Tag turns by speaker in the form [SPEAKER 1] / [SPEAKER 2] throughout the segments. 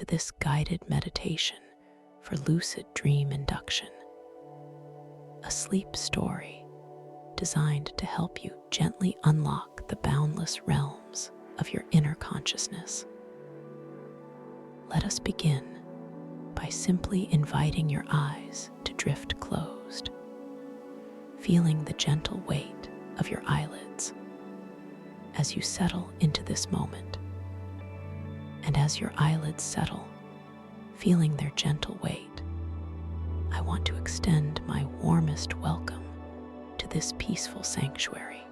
[SPEAKER 1] this guided meditation for lucid dream induction, a sleep story designed to help you gently unlock the boundless realms of your inner consciousness. Let us begin by simply inviting your eyes to drift closed, feeling the gentle weight of your eyelids as you settle into this moment. And as your eyelids settle, feeling their gentle weight, I want to extend my warmest welcome to this peaceful sanctuary.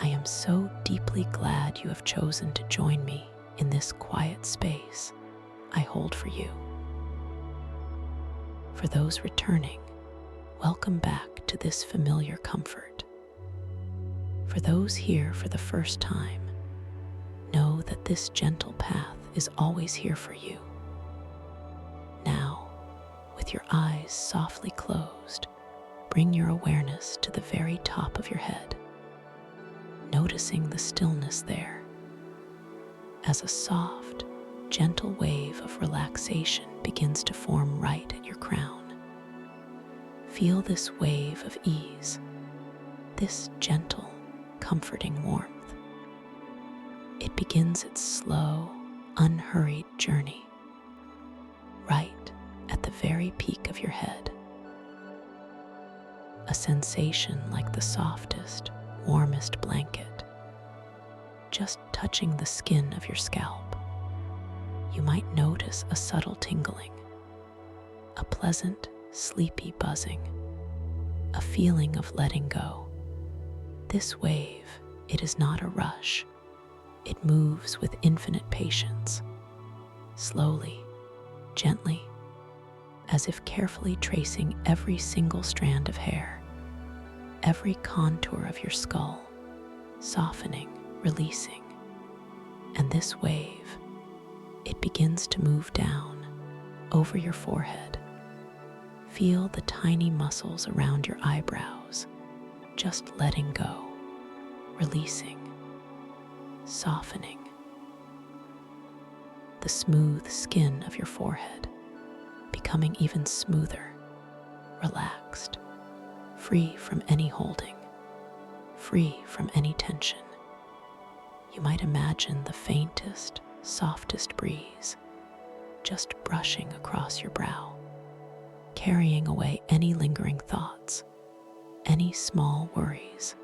[SPEAKER 1] I am so deeply glad you have chosen to join me in this quiet space I hold for you. For those returning, welcome back to this familiar comfort. For those here for the first time, know that this gentle path is always here for you. Now, with your eyes softly closed, bring your awareness to the very top of your head, noticing the stillness there. As a soft, gentle wave of relaxation begins to form right at your crown. Feel this wave of ease, this gentle, comforting warmth. It begins its slow, unhurried journey, right at the very peak of your head. A sensation like the softest, warmest blanket, just touching the skin of your scalp. You might notice a subtle tingling, a pleasant, sleepy buzzing, a feeling of letting go. This wave, it is not a rush. It moves with infinite patience, slowly, gently, as if carefully tracing every single strand of hair, every contour of your skull, softening, releasing. And this wave, it begins to move down over your forehead. Feel the tiny muscles around your eyebrows, just letting go, releasing, softening. The smooth skin of your forehead becoming even smoother, relaxed, free from any holding, free from any tension. You might imagine the faintest, softest breeze just brushing across your brow, carrying away any lingering thoughts, any small worries,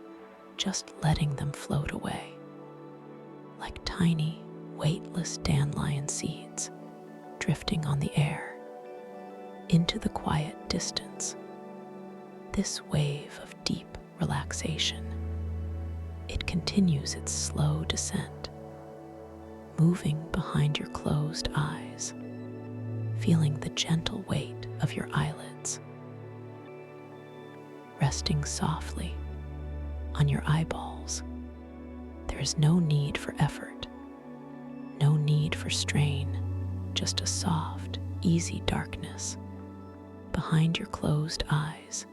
[SPEAKER 1] just letting them float away. Like tiny, weightless dandelion seeds drifting on the air into the quiet distance. This wave of deep relaxation, it continues its slow descent, moving behind your closed eyes, feeling the gentle weight of your eyelids, resting softly on your eyeballs. There is no need for effort, no need for strain, just a soft, easy darkness behind your closed eyes,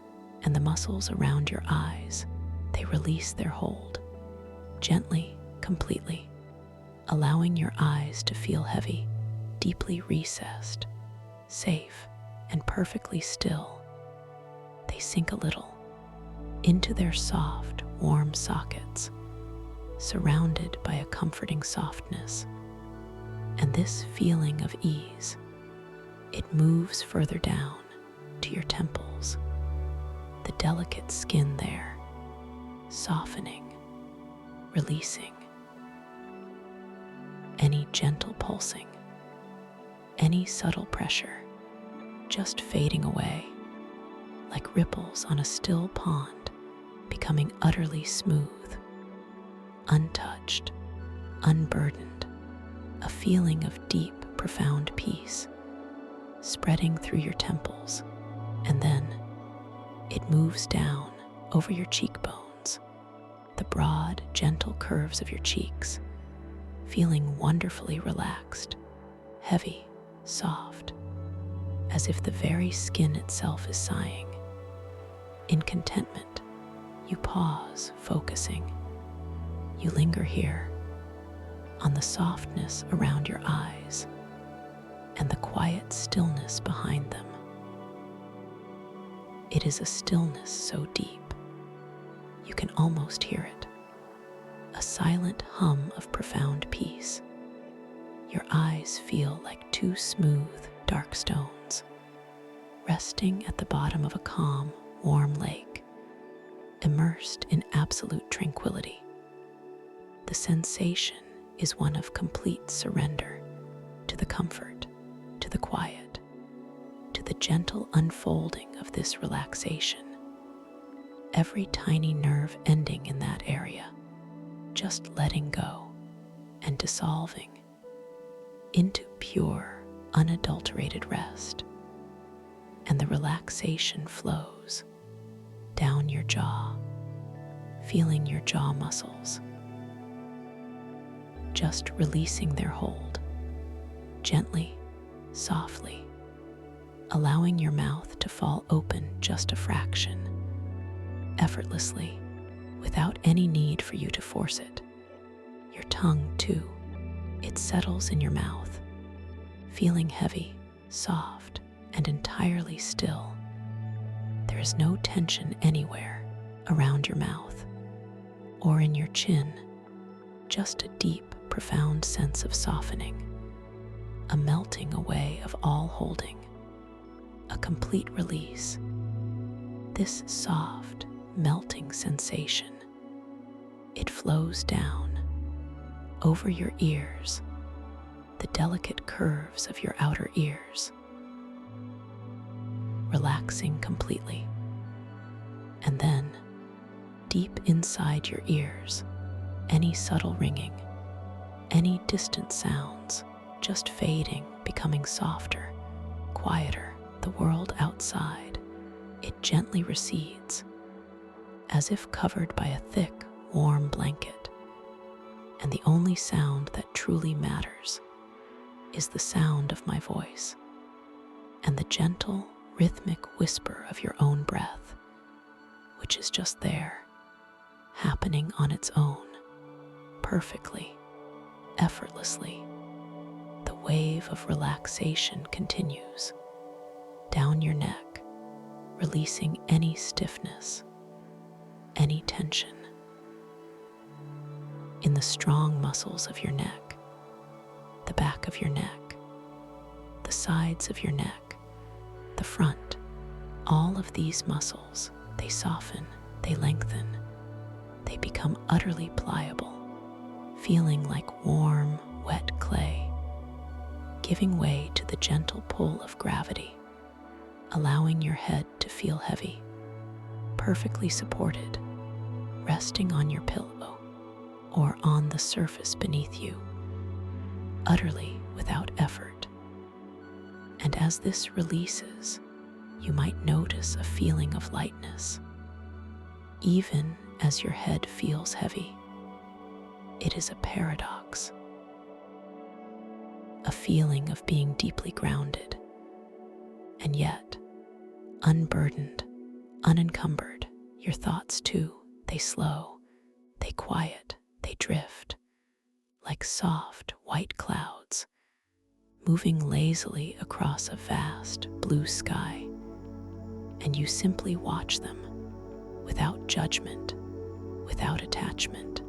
[SPEAKER 1] and the muscles around your eyes, they release their hold, gently, completely, allowing your eyes to feel heavy, deeply recessed, safe, and perfectly still. They sink a little into their soft, warm sockets, surrounded by a comforting softness. And this feeling of ease, it moves further down to your temples, the delicate skin there, softening, releasing. Any gentle pulsing, any subtle pressure, just fading away, like ripples on a still pond, becoming utterly smooth, untouched, unburdened, a feeling of deep, profound peace spreading through your temples, and then it moves down over your cheekbones, the broad, gentle curves of your cheeks, feeling wonderfully relaxed, heavy, soft, as if the very skin itself is sighing. In contentment, you pause, focusing. You linger here, on the softness around your eyes, quiet stillness behind them. It is a stillness so deep, you can almost hear it, a silent hum of profound peace. Your eyes feel like two smooth, dark stones, resting at the bottom of a calm, warm lake, immersed in absolute tranquility. The sensation is one of complete surrender to the comfort, to the quiet, to the gentle unfolding of this relaxation. Every tiny nerve ending in that area, just letting go and dissolving into pure, unadulterated rest. And the relaxation flows down your jaw, feeling your jaw muscles just releasing their hold, gently, softly, allowing your mouth to fall open just a fraction, effortlessly, without any need for you to force it. Your tongue, too, it settles in your mouth, feeling heavy, soft, and entirely still. There is no tension anywhere around your mouth or in your chin, just a deep, profound sense of softening, a melting away of all holding, a complete release. This soft, melting sensation, it flows down over your ears, the delicate curves of your outer ears, relaxing completely. And then, deep inside your ears, any subtle ringing, any distant sounds, just fading, becoming softer, quieter. The world outside, it gently recedes, as if covered by a thick, warm blanket. And the only sound that truly matters is the sound of my voice and the gentle, rhythmic whisper of your own breath, which is just there, happening on its own, perfectly, effortlessly. The wave of relaxation continues down your neck, releasing any stiffness, any tension. In the strong muscles of your neck, the back of your neck, the sides of your neck, the front, all of these muscles, they soften, they lengthen, they become utterly pliable, feeling like warm, wet clay, giving way to the gentle pull of gravity, allowing your head to feel heavy, perfectly supported, resting on your pillow or on the surface beneath you, utterly without effort. And as this releases, you might notice a feeling of lightness, even as your head feels heavy. It is a paradox, a feeling of being deeply grounded, and yet unburdened, unencumbered. Your thoughts too, they slow, they quiet, they drift, like soft white clouds, moving lazily across a vast blue sky, and you simply watch them without judgment, without attachment,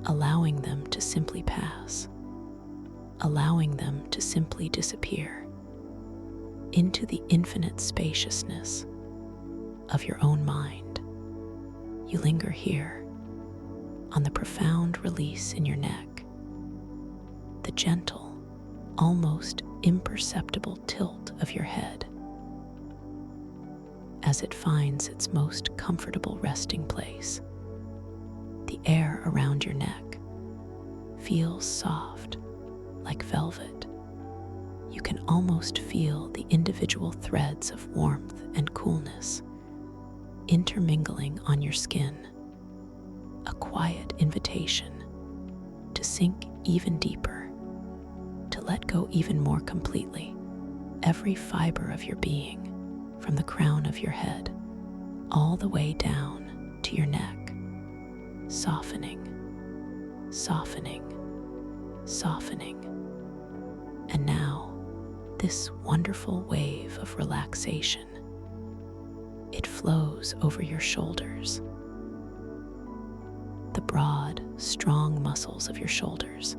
[SPEAKER 1] allowing them to simply pass, allowing them to simply disappear into the infinite spaciousness of your own mind. You linger here on the profound release in your neck, the gentle, almost imperceptible tilt of your head as it finds its most comfortable resting place. The air around your neck feels soft, like velvet. You can almost feel the individual threads of warmth and coolness intermingling on your skin, a quiet invitation to sink even deeper, to let go even more completely, every fiber of your being, from the crown of your head all the way down to your neck, softening, softening, softening. And now, this wonderful wave of relaxation. It flows over your shoulders, the broad, strong muscles of your shoulders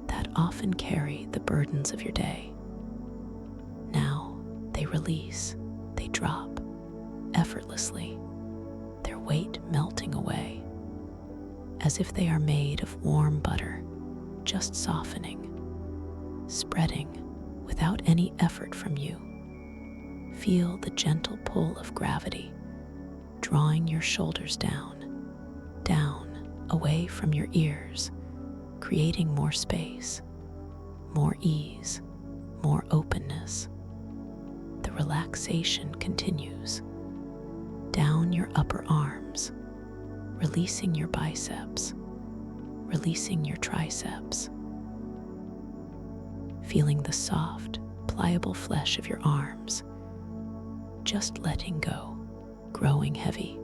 [SPEAKER 1] that often carry the burdens of your day. Now they release, they drop effortlessly, their weight melting away, as if they are made of warm butter, just softening, spreading without any effort from you. Feel the gentle pull of gravity, drawing your shoulders down, away from your ears, creating more space, more ease, more openness. The relaxation continues down your upper arms, releasing your biceps, releasing your triceps, feeling the soft, pliable flesh of your arms, just letting go, growing heavy,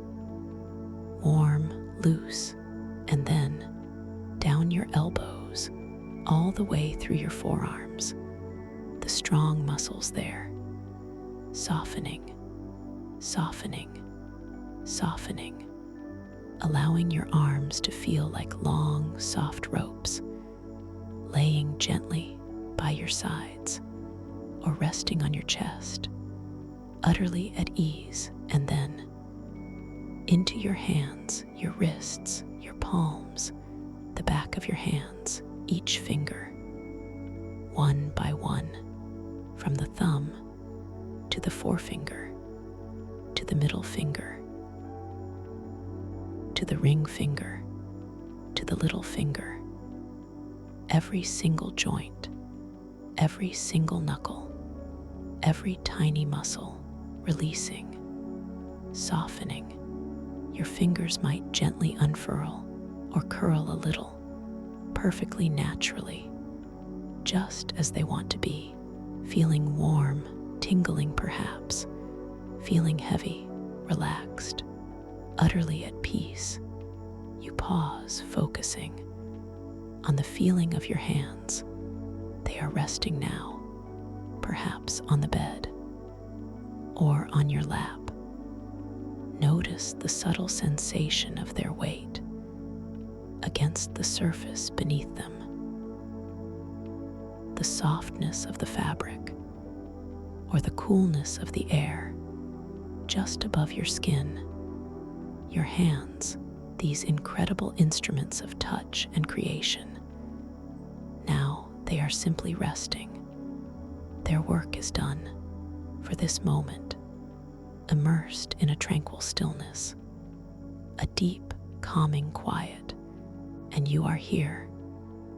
[SPEAKER 1] warm, loose, and then down your elbows, all the way through your forearms, the strong muscles there, softening, softening, softening, allowing your arms to feel like long, soft ropes, laying gently by your sides or resting on your chest, utterly at ease, and then into your hands, your wrists, your palms, the back of your hands, each finger, one by one, from the thumb to the forefinger, to the middle finger, to the ring finger, to the little finger, every single joint, every single knuckle, every tiny muscle, releasing, softening. Your fingers might gently unfurl or curl a little, perfectly naturally, just as they want to be, feeling warm, tingling perhaps, feeling heavy, relaxed, utterly at peace. You pause, focusing on the feeling of your hands. They are resting now, perhaps on the bed or on your lap. Notice the subtle sensation of their weight against the surface beneath them, the softness of the fabric or the coolness of the air just above your skin. Your hands, these incredible instruments of touch and creation. Now they are simply resting. Their work is done for this moment, immersed in a tranquil stillness, a deep, calming quiet, and you are here,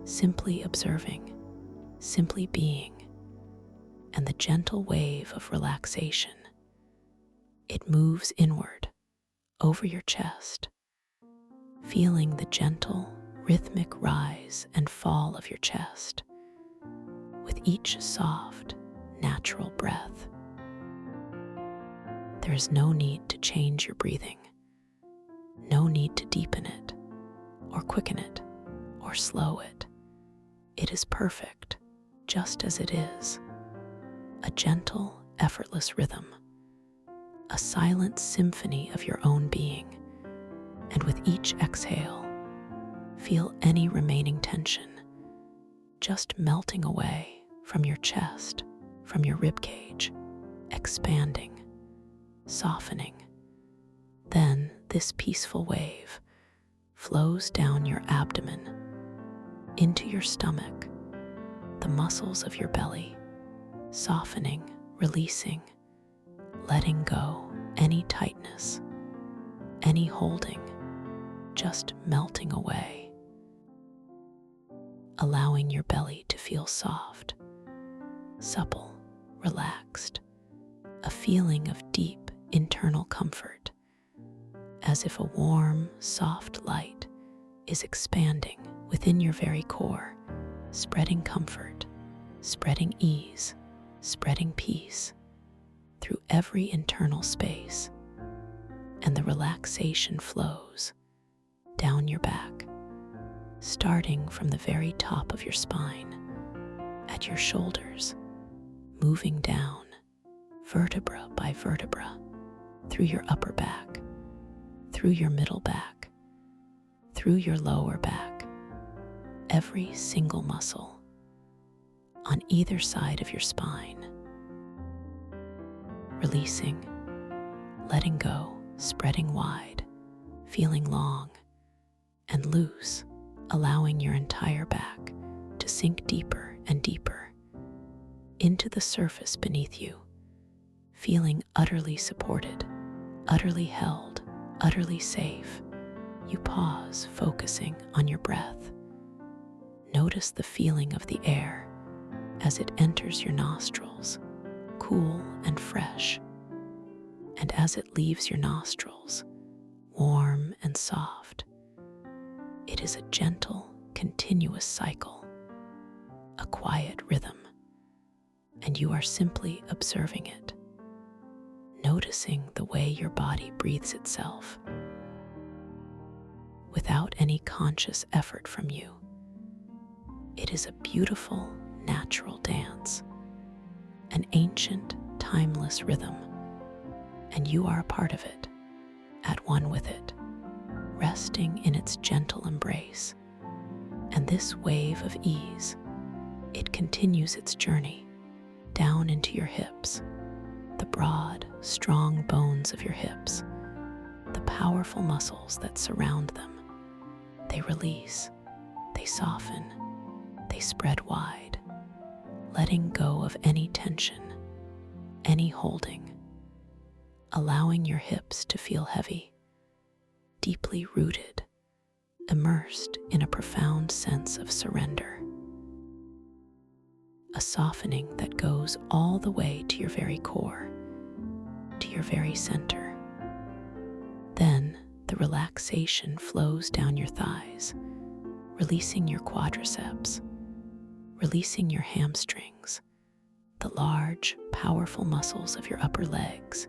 [SPEAKER 1] simply observing, simply being, and the gentle wave of relaxation. It moves inward, over your chest, feeling the gentle, rhythmic rise and fall of your chest, with each soft, natural breath. There is no need to change your breathing, no need to deepen it, or quicken it, or slow it. It is perfect, just as it is. A gentle, effortless rhythm, a silent symphony of your own being, and with each exhale, feel any remaining tension just melting away from your chest, from your ribcage, expanding, softening. Then this peaceful wave flows down your abdomen, into your stomach, the muscles of your belly, softening, releasing, letting go any tightness, any holding, just melting away, allowing your belly to feel soft, supple, relaxed, a feeling of deep internal comfort, as if a warm, soft light is expanding within your very core, spreading comfort, spreading ease, spreading peace through every internal space, and the relaxation flows down your back, starting from the very top of your spine, at your shoulders, moving down, vertebra by vertebra, through your upper back, through your middle back, through your lower back, every single muscle on either side of your spine. Releasing, letting go, spreading wide, feeling long and loose, allowing your entire back to sink deeper and deeper into the surface beneath you, feeling utterly supported, utterly held, utterly safe. You pause, focusing on your breath. Notice the feeling of the air as it enters your nostrils, cool and fresh, and as it leaves your nostrils, warm and soft. It is a gentle, continuous cycle, a quiet rhythm, and you are simply observing it, noticing the way your body breathes itself without any conscious effort from you. It is a beautiful, natural dance, an ancient, timeless rhythm, and you are a part of it, at one with it, resting in its gentle embrace. And this wave of ease, it continues its journey down into your hips, the broad, strong bones of your hips, the powerful muscles that surround them. They release, they soften, they spread wide, letting go of any tension, any holding, allowing your hips to feel heavy, deeply rooted, immersed in a profound sense of surrender. A softening that goes all the way to your very core, to your very center. Then the relaxation flows down your thighs, releasing your quadriceps, releasing your hamstrings, the large, powerful muscles of your upper legs,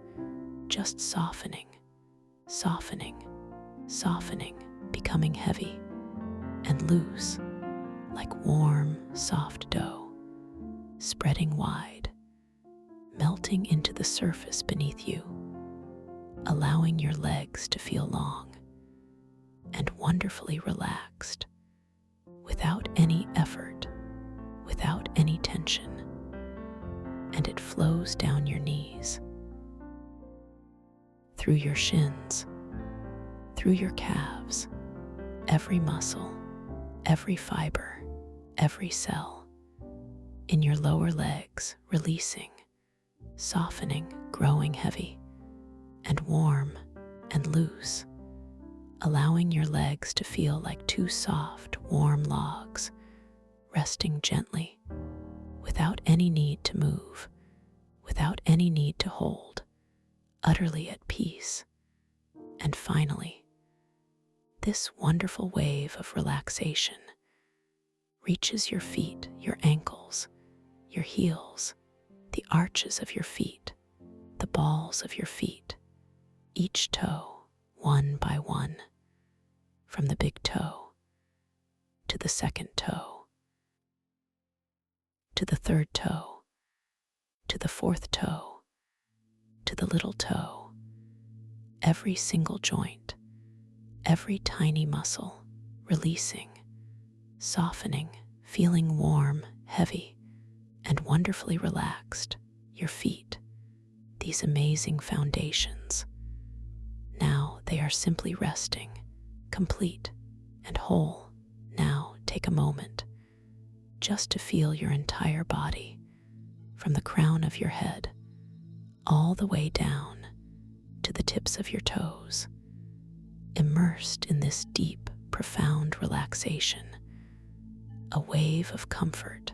[SPEAKER 1] just softening, softening, softening, becoming heavy and loose, like warm, soft dough, spreading wide, melting into the surface beneath you, allowing your legs to feel long and wonderfully relaxed, without any effort, without any tension, and it flows down your knees, through your shins, through your calves, every muscle, every fiber, every cell, in your lower legs, releasing, softening, growing heavy, and warm and loose, allowing your legs to feel like two soft, warm logs, resting gently, without any need to move, without any need to hold, utterly at peace. And finally, this wonderful wave of relaxation reaches your feet, your ankles, your heels, the arches of your feet, the balls of your feet, each toe, one by one, from the big toe to the second toe, to the third toe, to the fourth toe, to the little toe, every single joint, every tiny muscle, releasing, softening, feeling warm, heavy, and wonderfully relaxed. Your feet, these amazing foundations. Now they are simply resting, complete and whole. Now take a moment just to feel your entire body, from the crown of your head all the way down to the tips of your toes, immersed in this deep, profound relaxation, a wave of comfort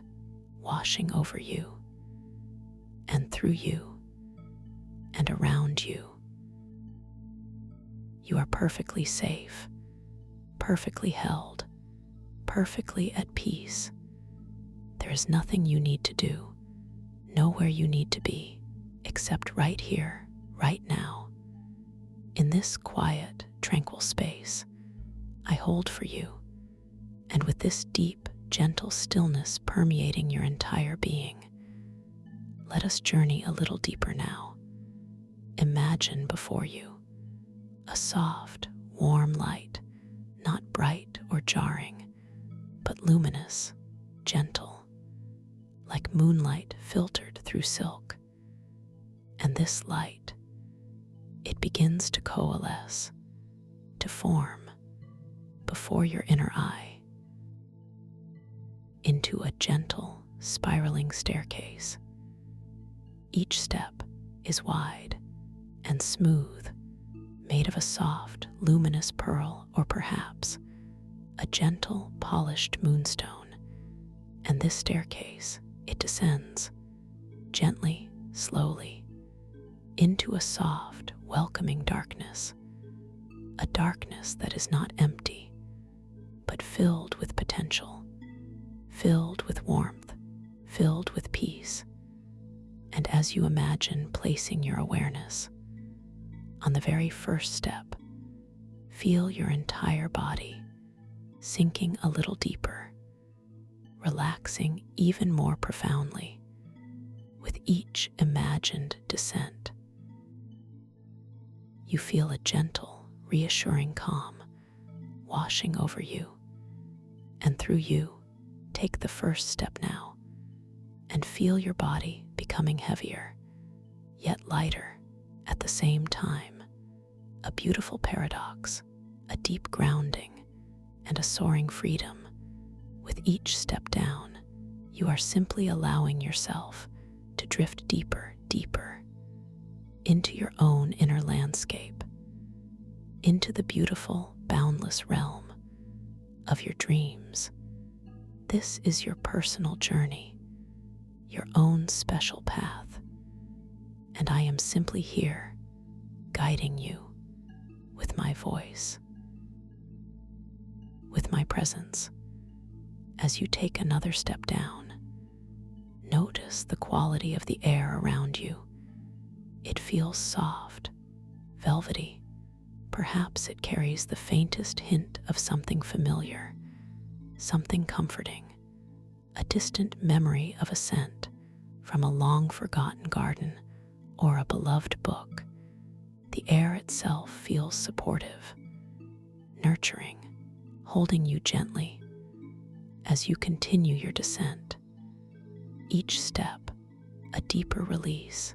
[SPEAKER 1] washing over you and through you and around you. You are perfectly safe, perfectly held, perfectly at peace. There is nothing you need to do, nowhere you need to be, except right here, right now. In this quiet, tranquil space, I hold for you, and with this deep, gentle stillness permeating your entire being, Let us journey a little deeper now. Imagine before you a soft, warm light, not bright or jarring, but luminous, gentle, like moonlight filtered through silk. And this light, it begins to coalesce, to form before your inner eye into a gentle, spiraling staircase. Each step is wide and smooth, made of a soft, luminous pearl, or perhaps a gentle, polished moonstone. And this staircase, it descends gently, slowly, into a soft, welcoming darkness, a darkness that is not empty, but filled with potential, filled with warmth, filled with peace. And as you imagine placing your awareness on the very first step, feel your entire body sinking a little deeper, relaxing even more profoundly with each imagined descent. You feel a gentle, reassuring calm washing over you, and through you, take the first step now and feel your body becoming heavier, yet lighter at the same time. A beautiful paradox, a deep grounding, and a soaring freedom. With each step down, you are simply allowing yourself to drift deeper, deeper into your own inner landscape, into the beautiful, boundless realm of your dreams. This is your personal journey, your own special path, and I am simply here, guiding you with my voice, with my presence. As you take another step down, notice the quality of the air around you. It feels soft, velvety. Perhaps it carries the faintest hint of something familiar, something comforting, a distant memory of a scent from a long-forgotten garden or a beloved book. The air itself feels supportive, nurturing, holding you gently as you continue your descent. Each step, a deeper release.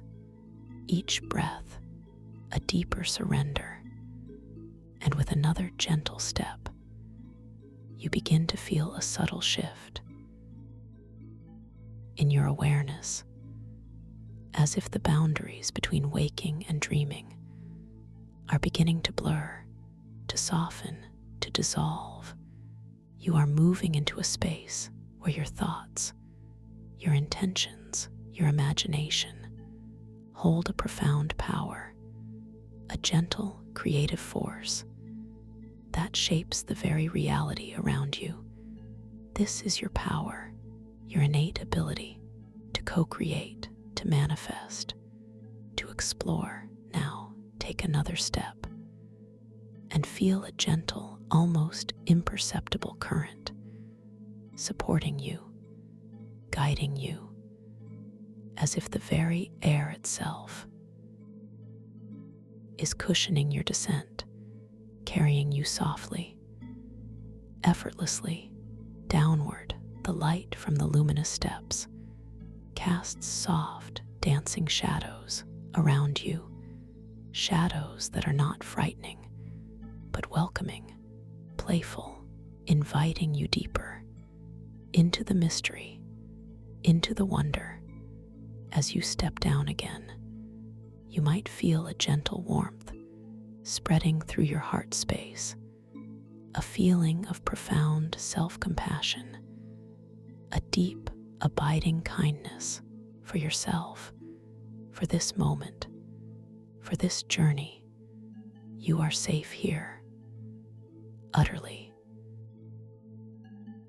[SPEAKER 1] Each breath, a deeper surrender. And with another gentle step, you begin to feel a subtle shift in your awareness, as if the boundaries between waking and dreaming are beginning to blur, to soften, to dissolve. You are moving into a space where your thoughts, your intentions, your imagination hold a profound power, a gentle, creative force that shapes the very reality around you. This is your power, your innate ability to co-create, to manifest, to explore. Now, take another step and feel a gentle, almost imperceptible current supporting you, guiding you, as if the very air itself is cushioning your descent, carrying you softly, effortlessly, downward. The light from the luminous steps casts soft, dancing shadows around you, shadows that are not frightening, but welcoming, playful, inviting you deeper into the mystery, into the wonder. As you step down again, you might feel a gentle warmth spreading through your heart space, a feeling of profound self-compassion, a deep, abiding kindness for yourself, for this moment, for this journey. You are safe here, utterly,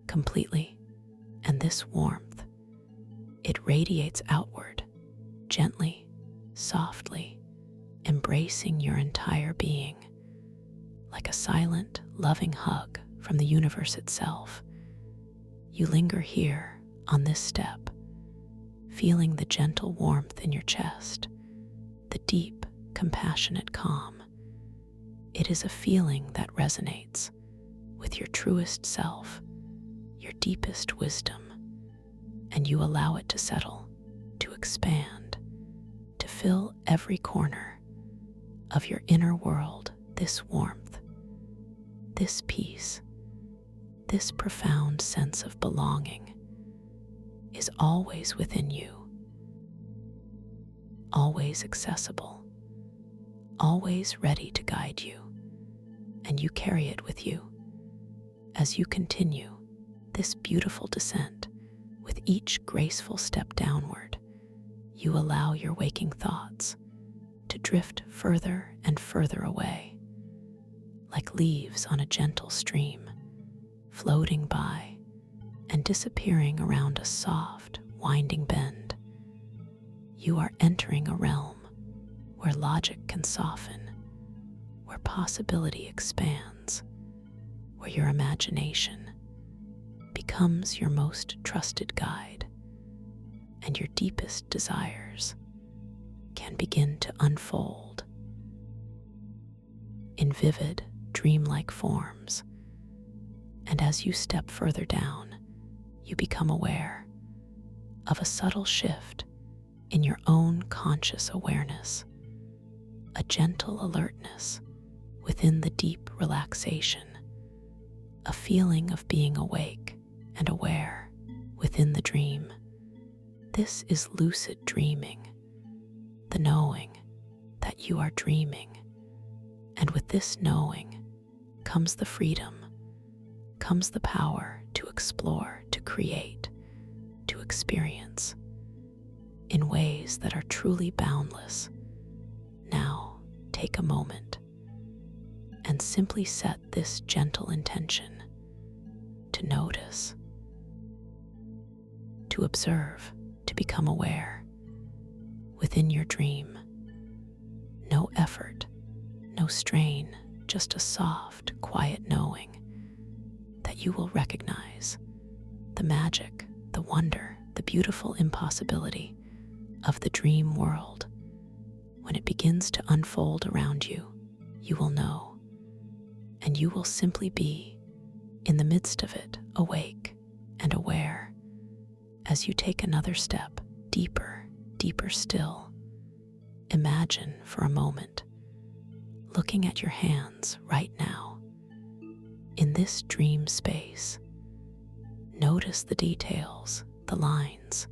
[SPEAKER 1] completely, and this warmth, it radiates outward, gently, softly, embracing your entire being, like a silent, loving hug from the universe itself. You linger here on this step, feeling the gentle warmth in your chest, the deep, compassionate calm. It is a feeling that resonates with your truest self, your deepest wisdom, and you allow it to settle, to expand, to fill every corner of your inner world. This warmth, this peace, this profound sense of belonging is always within you, always accessible, always ready to guide you, and you carry it with you as you continue this beautiful descent. With each graceful step downward, you allow your waking thoughts to drift further and further away, like leaves on a gentle stream, floating by and disappearing around a soft, winding bend. You are entering a realm where logic can soften, where possibility expands, where your imagination becomes your most trusted guide, and your deepest desires can begin to unfold in vivid, dreamlike forms. And as you step further down, you become aware of a subtle shift in your own conscious awareness, a gentle alertness within the deep relaxation, a feeling of being awake and aware within the dream. This is lucid dreaming, the knowing that you are dreaming. And with this knowing comes the freedom, comes the power to explore, to create, to experience in ways that are truly boundless. Now, take a moment and simply set this gentle intention to notice, to observe, to become aware within your dream. No effort, no strain, just a soft, quiet knowing that you will recognize the magic, the wonder, the beautiful impossibility of the dream world. When it begins to unfold around you, you will know, and you will simply be in the midst of it, awake and aware. As you take another step, deeper, deeper still, imagine for a moment looking at your hands right now. In this dream space, notice the details, the lines,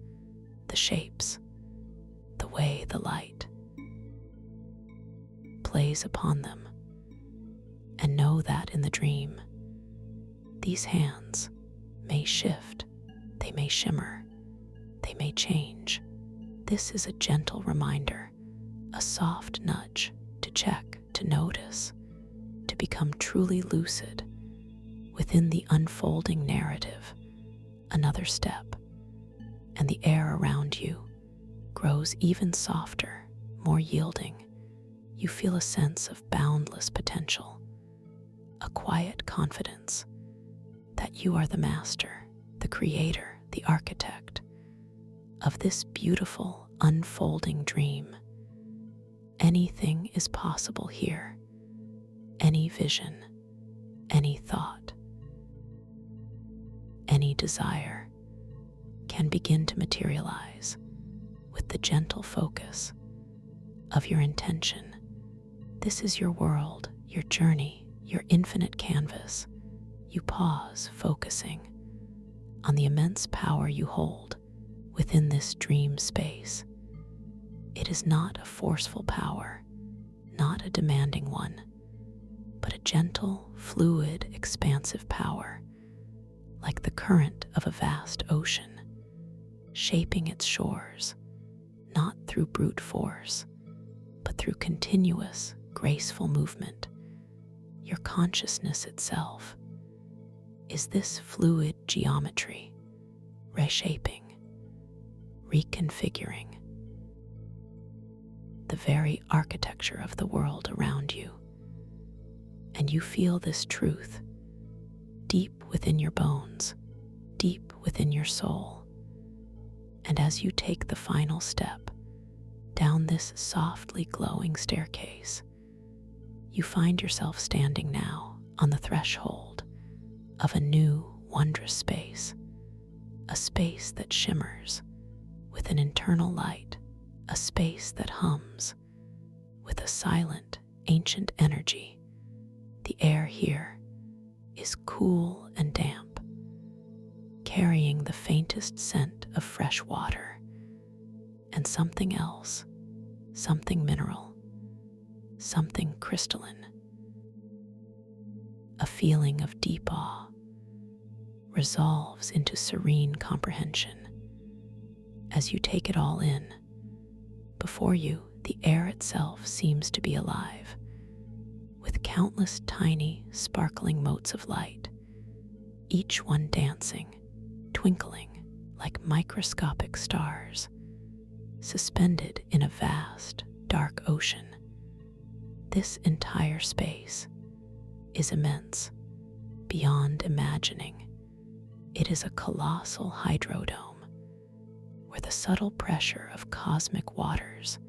[SPEAKER 1] the shapes, the way the light plays upon them. And know that in the dream, these hands may shift, they may shimmer, they may change. This is a gentle reminder, a soft nudge to check, to notice, to become truly lucid within the unfolding narrative. Another step, and the air around you grows even softer, more yielding. You feel a sense of boundless potential, a quiet confidence that you are the master, the creator, the architect of this beautiful, unfolding dream. Anything is possible here. Any vision, any thought, any desire can begin to materialize with the gentle focus of your intention. This is your world, your journey, your infinite canvas. You pause, focusing on the immense power you hold within this dream space. It is not a forceful power, not a demanding one, but a gentle, fluid, expansive power, like the current of a vast ocean, shaping its shores, not through brute force, but through continuous, graceful movement. Your consciousness itself is this fluid geometry, reshaping, reconfiguring the very architecture of the world around you. And you feel this truth deep within your bones, deep within your soul. And as you take the final step down this softly glowing staircase, you find yourself standing now on the threshold of a new, wondrous space, a space that shimmers with an internal light, a space that hums with a silent, ancient energy. The air here is cool and damp, carrying the faintest scent of fresh water and something else, something mineral, something crystalline. A feeling of deep awe resolves into serene comprehension as you take it all in. Before you, the air itself seems to be alive, with countless tiny, sparkling motes of light, each one dancing, twinkling like microscopic stars, suspended in a vast, dark ocean. This entire space is immense, beyond imagining. It is a colossal hydrodome, where the subtle pressure of cosmic waters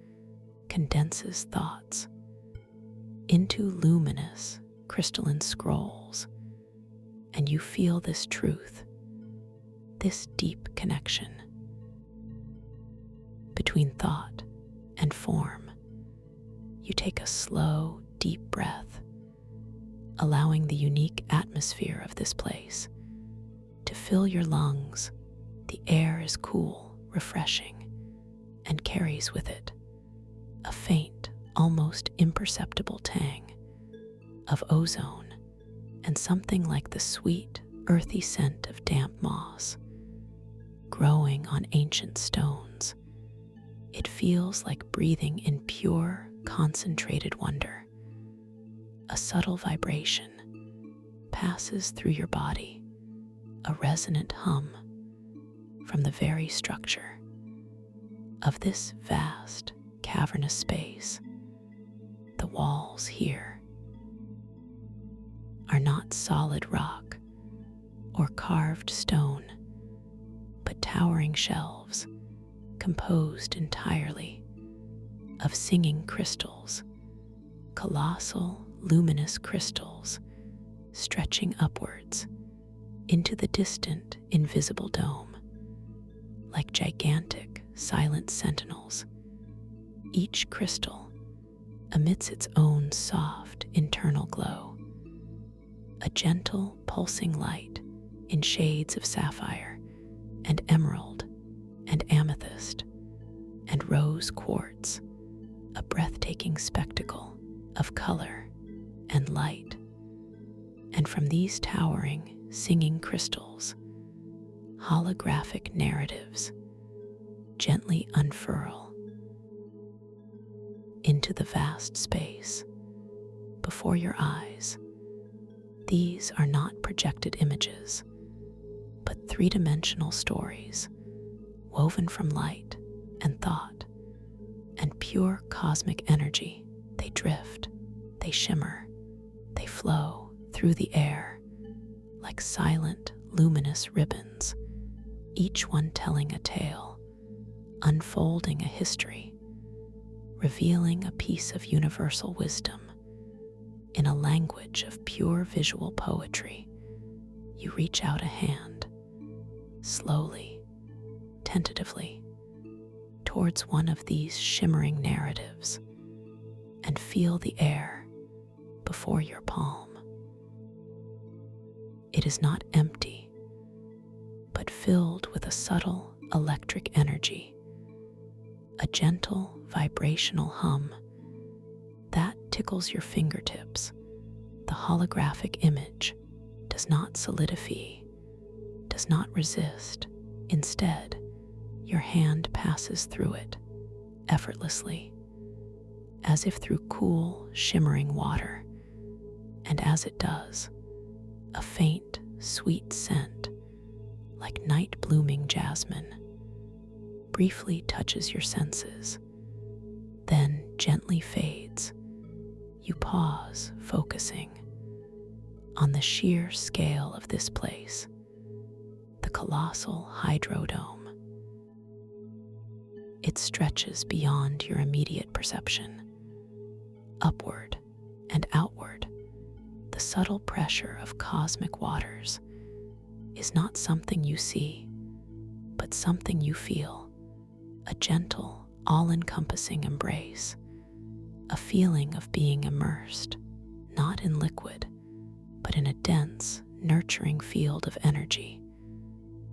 [SPEAKER 1] condenses thoughts into luminous, crystalline scrolls, and you feel this truth, this deep connection between thought and form. You take a slow, deep breath, allowing the unique atmosphere of this place to fill your lungs. The air is cool, refreshing, and carries with it a faint, almost imperceptible tang of ozone and something like the sweet, earthy scent of damp moss growing on ancient stones. It feels like breathing in pure, concentrated wonder. A subtle vibration passes through your body, a resonant hum from the very structure of this vast, cavernous space. The walls here are not solid rock or carved stone, but towering shelves composed entirely of singing crystals, colossal, luminous crystals stretching upwards into the distant, invisible dome, like gigantic, silent sentinels. Each crystal emits its own soft, internal glow, a gentle, pulsing light in shades of sapphire and emerald and amethyst and rose quartz, a breathtaking spectacle of color and light. And from these towering, singing crystals, holographic narratives gently unfurl into the vast space before your eyes. These are not projected images, but three-dimensional stories woven from light and thought and pure cosmic energy. They drift, they shimmer, they flow through the air like silent, luminous ribbons, each one telling a tale, unfolding a history, revealing a piece of universal wisdom. In a language of pure visual poetry, you reach out a hand, slowly, tentatively, towards one of these shimmering narratives, and feel the air before your palm. It is not empty, but filled with a subtle electric energy, a gentle vibrational hum that tickles your fingertips. The holographic image does not solidify, does not resist. Instead, your hand passes through it effortlessly, as if through cool, shimmering water. And as it does, a faint, sweet scent, like night-blooming jasmine, briefly touches your senses, then gently fades. You pause, focusing on the sheer scale of this place, the colossal hydrodome, it stretches beyond your immediate perception. Upward and outward, the subtle pressure of cosmic waters is not something you see, but something you feel, a gentle, all-encompassing embrace, a feeling of being immersed, not in liquid, but in a dense, nurturing field of energy,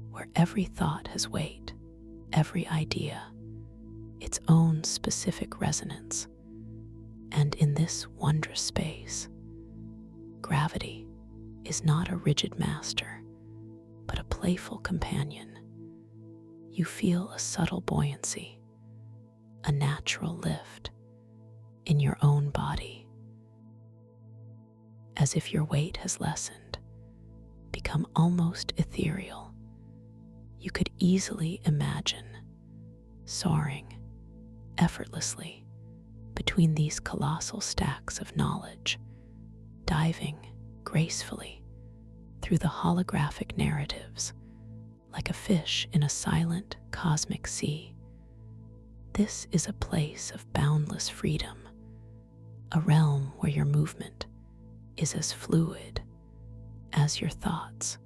[SPEAKER 1] where every thought has weight, every idea, its own specific resonance. And in this wondrous space, gravity is not a rigid master, but a playful companion. You feel a subtle buoyancy, a natural lift in your own body, as if your weight has lessened, become almost ethereal. You could easily imagine soaring effortlessly between these colossal stacks of knowledge, diving gracefully through the holographic narratives like a fish in a silent cosmic sea. This is a place of boundless freedom, a realm where your movement is as fluid as your thoughts.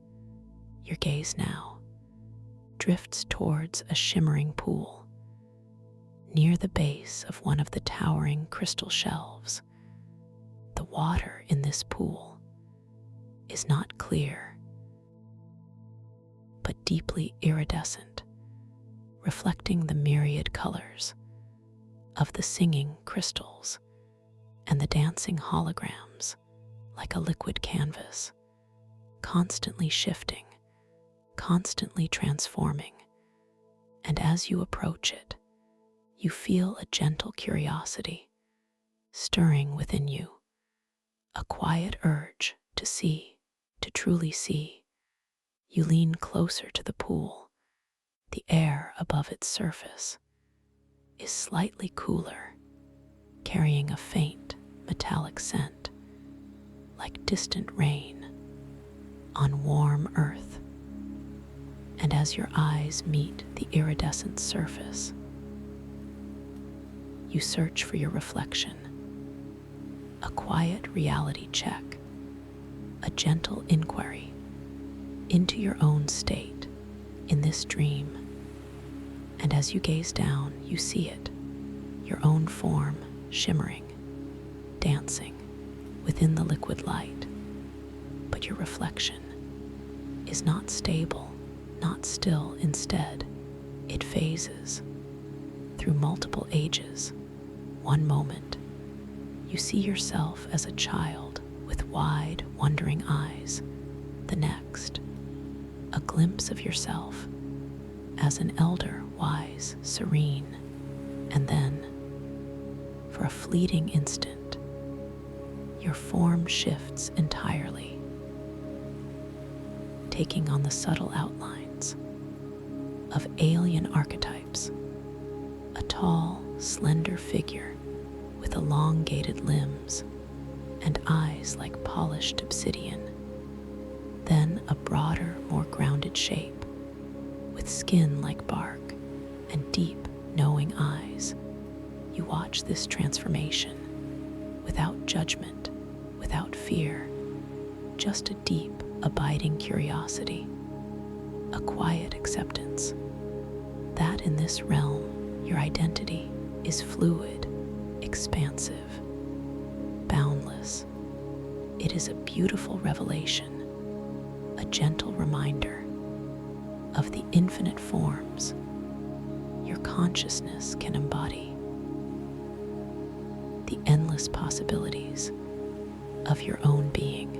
[SPEAKER 1] Your gaze now drifts towards a shimmering pool near the base of one of the towering crystal shelves. The water in this pool is not clear, but deeply iridescent, reflecting the myriad colors of the singing crystals and the dancing holograms like a liquid canvas, constantly shifting, constantly transforming. And as you approach it, you feel a gentle curiosity stirring within you, a quiet urge to see, to truly see. You lean closer to the pool. The air above its surface is slightly cooler, carrying a faint metallic scent, like distant rain on warm earth. And as your eyes meet the iridescent surface, you search for your reflection, a quiet reality check, a gentle inquiry into your own state in this dream. And as you gaze down, you see it, your own form shimmering, dancing within the liquid light. But your reflection is not stable, not still. Instead, it phases through multiple ages. One moment, you see yourself as a child with wide, wondering eyes. The next, a glimpse of yourself as an elder, wise, serene. And then, for a fleeting instant, your form shifts entirely, taking on the subtle outlines of alien archetypes, a tall, slender figure with elongated limbs and eyes like polished obsidian. Then a broader, more grounded shape with skin like bark and deep, knowing eyes. You watch this transformation without judgment, without fear, just a deep, abiding curiosity, a quiet acceptance that in this realm your identity is fluid, expansive, boundless. It is a beautiful revelation, a gentle reminder of the infinite forms your consciousness can embody, the endless possibilities of your own being.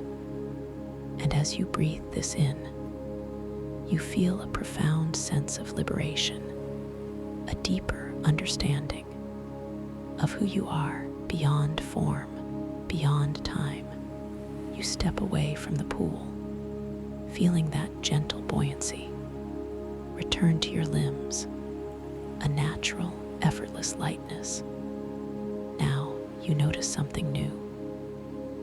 [SPEAKER 1] And as you breathe this in, you feel a profound sense of liberation, a deeper understanding of who you are beyond form, beyond time. You step away from the pool, feeling that gentle buoyancy. Return to your limbs, a natural, effortless lightness. Now you notice something new.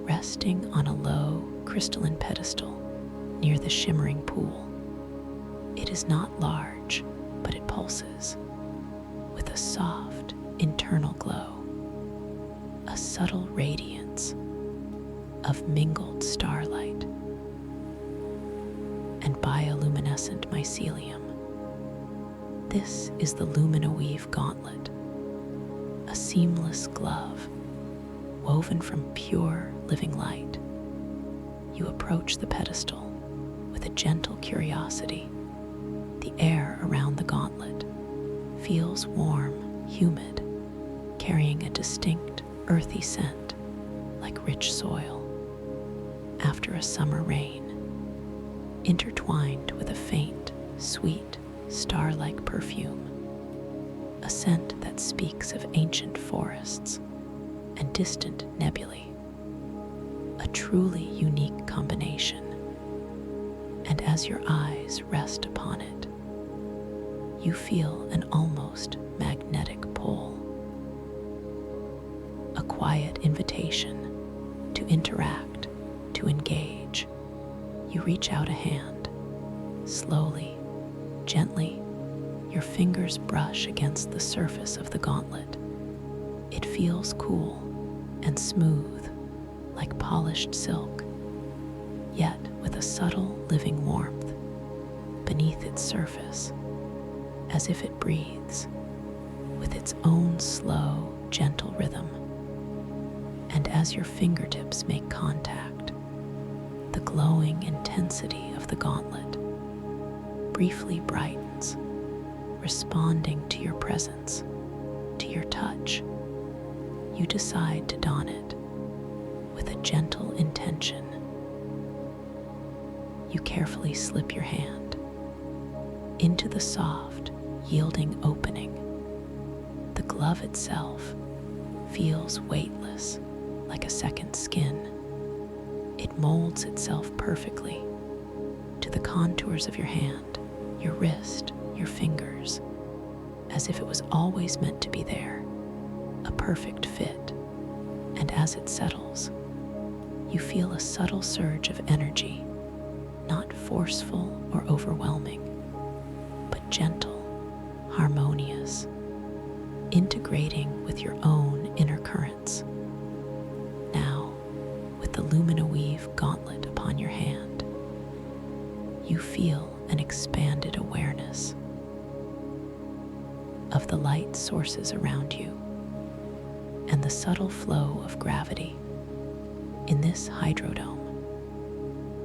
[SPEAKER 1] Resting on a low, crystalline pedestal near the shimmering pool. It is not large, but it pulses with a soft internal glow, a subtle radiance of mingled starlight and bioluminescent mycelium. This is the Luminoweave Gauntlet, a seamless glove woven from pure living light. You approach the pedestal with a gentle curiosity. The air around the gauntlet feels warm, humid, carrying a distinct earthy scent like rich soil after a summer rain, intertwined with a faint, sweet, star-like perfume, a scent that speaks of ancient forests and distant nebulae, a truly unique combination. And as your eyes rest upon it, you feel an almost magnetic pull, a quiet invitation to interact, to engage. You reach out a hand, slowly, gently. Your fingers brush against the surface of the gauntlet. It feels cool and smooth, like polished silk, yet with a subtle living warmth beneath its surface, as if it breathes with its own slow, gentle rhythm. And as your fingertips make contact, the glowing intensity of the gauntlet briefly brightens, responding to your presence, to your touch. You decide to don it with a gentle intention. You carefully slip your hand into the soft, yielding opening. The glove itself feels weightless, like a second skin. It molds itself perfectly to the contours of your hand, your wrist, your fingers, as if it was always meant to be there, a perfect fit. And as it settles, you feel a subtle surge of energy, not forceful or overwhelming, but gentle, harmonious, integrating with your own inner currents. Now, with the Luminoweave Gauntlet upon your hand, you feel an expanded awareness of the light sources around you and the subtle flow of gravity. In this hydrodome,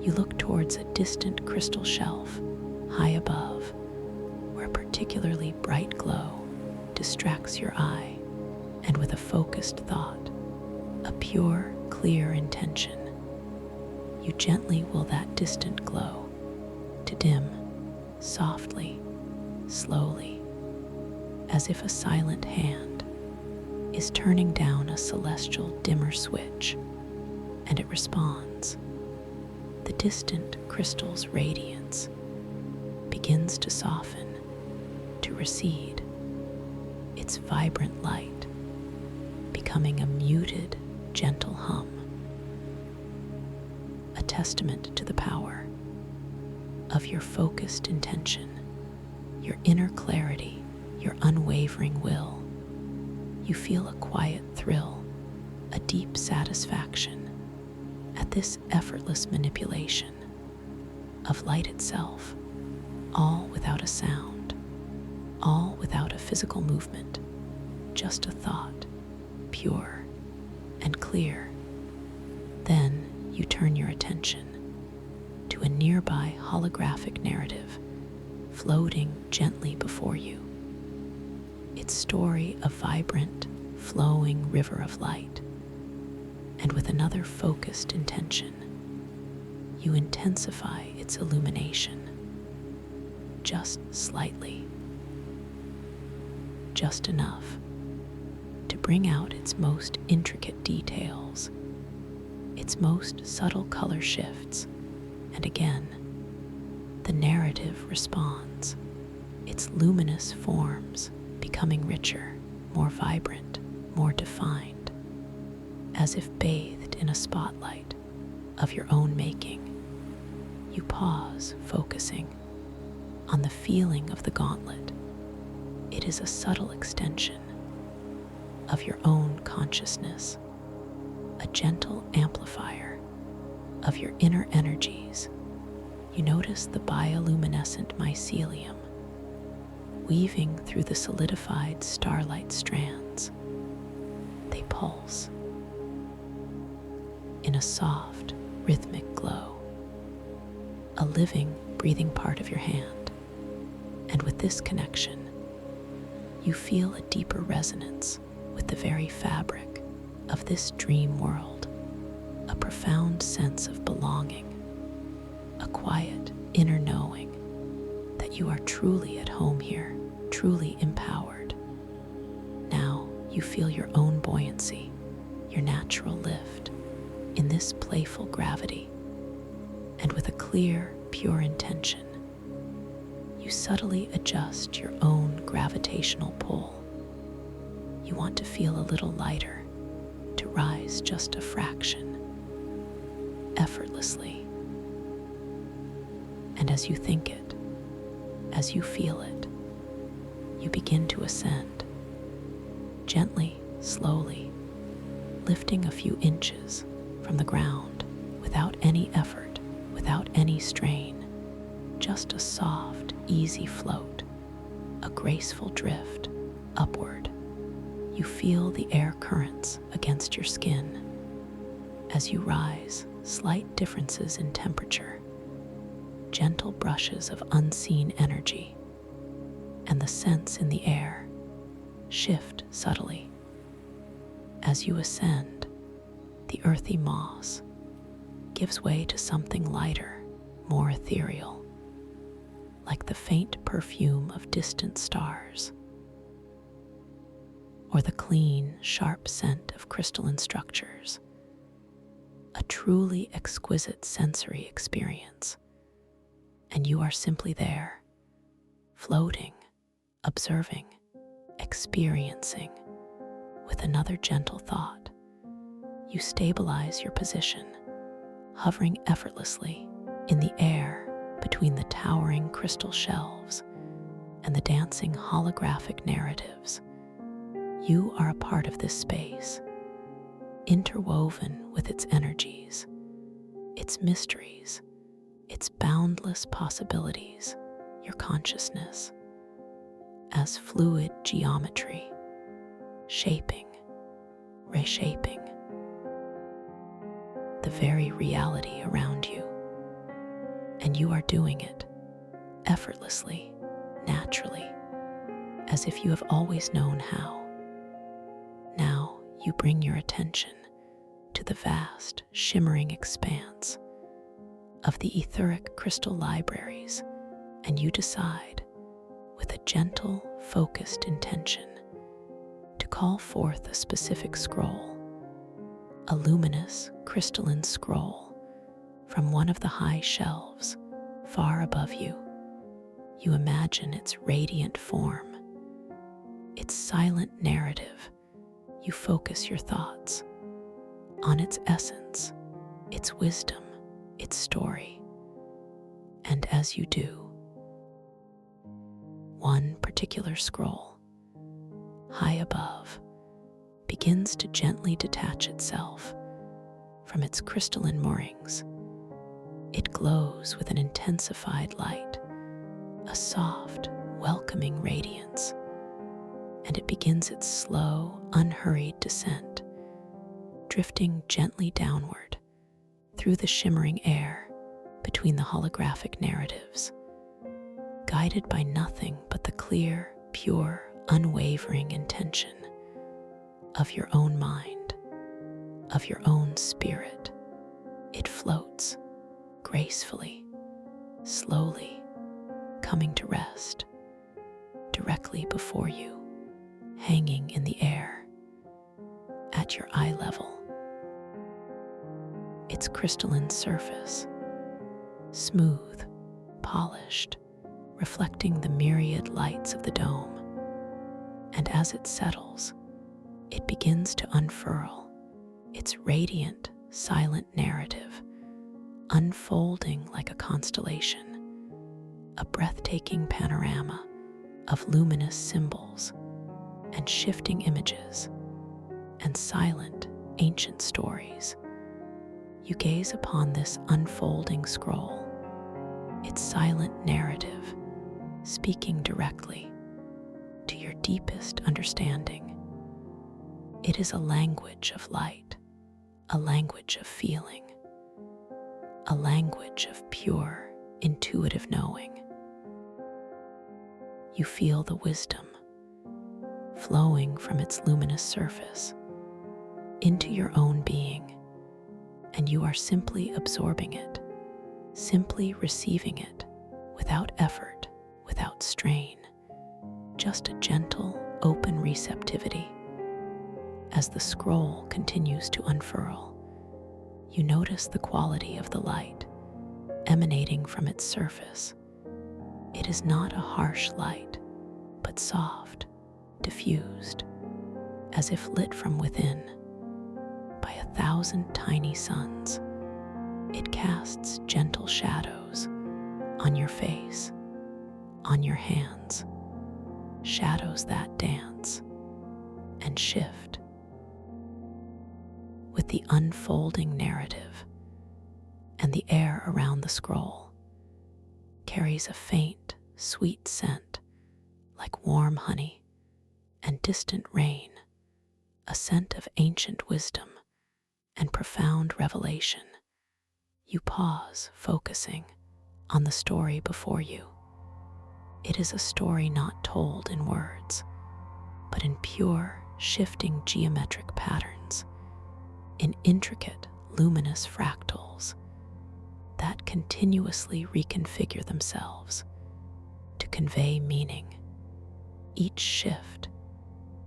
[SPEAKER 1] you look towards a distant crystal shelf high above, where a particularly bright glow distracts your eye, and with a focused thought, a pure, clear intention, you gently will that distant glow to dim, softly, slowly, as if a silent hand is turning down a celestial dimmer switch, and it responds. The distant crystal's radiance begins to soften, to recede, its vibrant light becoming a muted, gentle hum, a testament to the power of your focused intention, your inner clarity, your unwavering will. You feel a quiet thrill, a deep satisfaction at this effortless manipulation of light itself, all without a sound, all without a physical movement, just a thought, pure and clear. Then you turn your attention to a nearby holographic narrative floating gently before you, its story a vibrant, flowing river of light. And with another focused intention, you intensify its illumination, just slightly, just enough to bring out its most intricate details, its most subtle color shifts, and again, the narrative responds, its luminous forms becoming richer, more vibrant, more defined, as if bathed in a spotlight of your own making. You pause, focusing on the feeling of the gauntlet, It is a subtle extension of your own consciousness, a gentle amplifier of your inner energies. You notice the bioluminescent mycelium weaving through the solidified starlight strands. They pulse in a soft, rhythmic glow, a living, breathing part of your hand. And with this connection, you feel a deeper resonance with the very fabric of this dream world, a profound sense of belonging, a quiet inner knowing that you are truly at home here, truly empowered. Now you feel your own buoyancy, your natural lift in this playful gravity, and with a clear, pure intention, you subtly adjust your own gravitational pull. You want to feel a little lighter, to rise just a fraction, effortlessly. And as you think it, as you feel it, you begin to ascend, gently, slowly, lifting a few inches from the ground without any effort, without any strain, just a soft, easy float, a graceful drift upward. You feel the air currents against your skin. As you rise, slight differences in temperature, gentle brushes of unseen energy, and the scents in the air shift subtly. As you ascend, the earthy moss gives way to something lighter, more ethereal, like the faint perfume of distant stars, or the clean, sharp scent of crystalline structures. A truly exquisite sensory experience, and you are simply there, floating, observing, experiencing. With another gentle thought, you stabilize your position, hovering effortlessly in the air between the towering crystal shelves and the dancing holographic narratives. You are a part of this space, interwoven with its energies, its mysteries, its boundless possibilities, your consciousness, as fluid geometry, shaping, reshaping the very reality around you. And you are doing it effortlessly, naturally, as if you have always known how. Now you bring your attention to the vast, shimmering expanse of the etheric crystal libraries, and you decide, with a gentle, focused intention, to call forth a specific scroll, a luminous, crystalline scroll from one of the high shelves far above you. You imagine its radiant form, its silent narrative. You focus your thoughts on its essence, its wisdom, its story. And as you do, one particular scroll, high above, begins to gently detach itself from its crystalline moorings. It glows with an intensified light, a soft, welcoming radiance, and it begins its slow, unhurried descent, drifting gently downward through the shimmering air between the holographic narratives, guided by nothing but the clear, pure, unwavering intention of your own mind, of your own spirit. It floats gracefully, slowly, coming to rest directly before you, hanging in the air at your eye level. Its crystalline surface, smooth, polished, reflecting the myriad lights of the dome. And as it settles, it begins to unfurl its radiant, silent narrative, unfolding like a constellation, a breathtaking panorama of luminous symbols and shifting images and silent, ancient stories. You gaze upon this unfolding scroll, its silent narrative, speaking directly to your deepest understanding. It is a language of light, a language of feeling, a language of pure, intuitive knowing. You feel the wisdom flowing from its luminous surface into your own being, and you are simply absorbing it, simply receiving it without effort, without strain, just a gentle, open receptivity. As the scroll continues to unfurl, you notice the quality of the light emanating from its surface. It is not a harsh light, but soft, diffused, as if lit from within by 1,000 tiny suns. It casts gentle shadows on your face, on your hands, shadows that dance and shift with the unfolding narrative, and the air around the scroll carries a faint, sweet scent like warm honey and distant rain, a scent of ancient wisdom and profound revelation. You pause, focusing on the story before you. It is a story not told in words, but in pure, shifting geometric patterns, in intricate, luminous fractals that continuously reconfigure themselves to convey meaning. Each shift,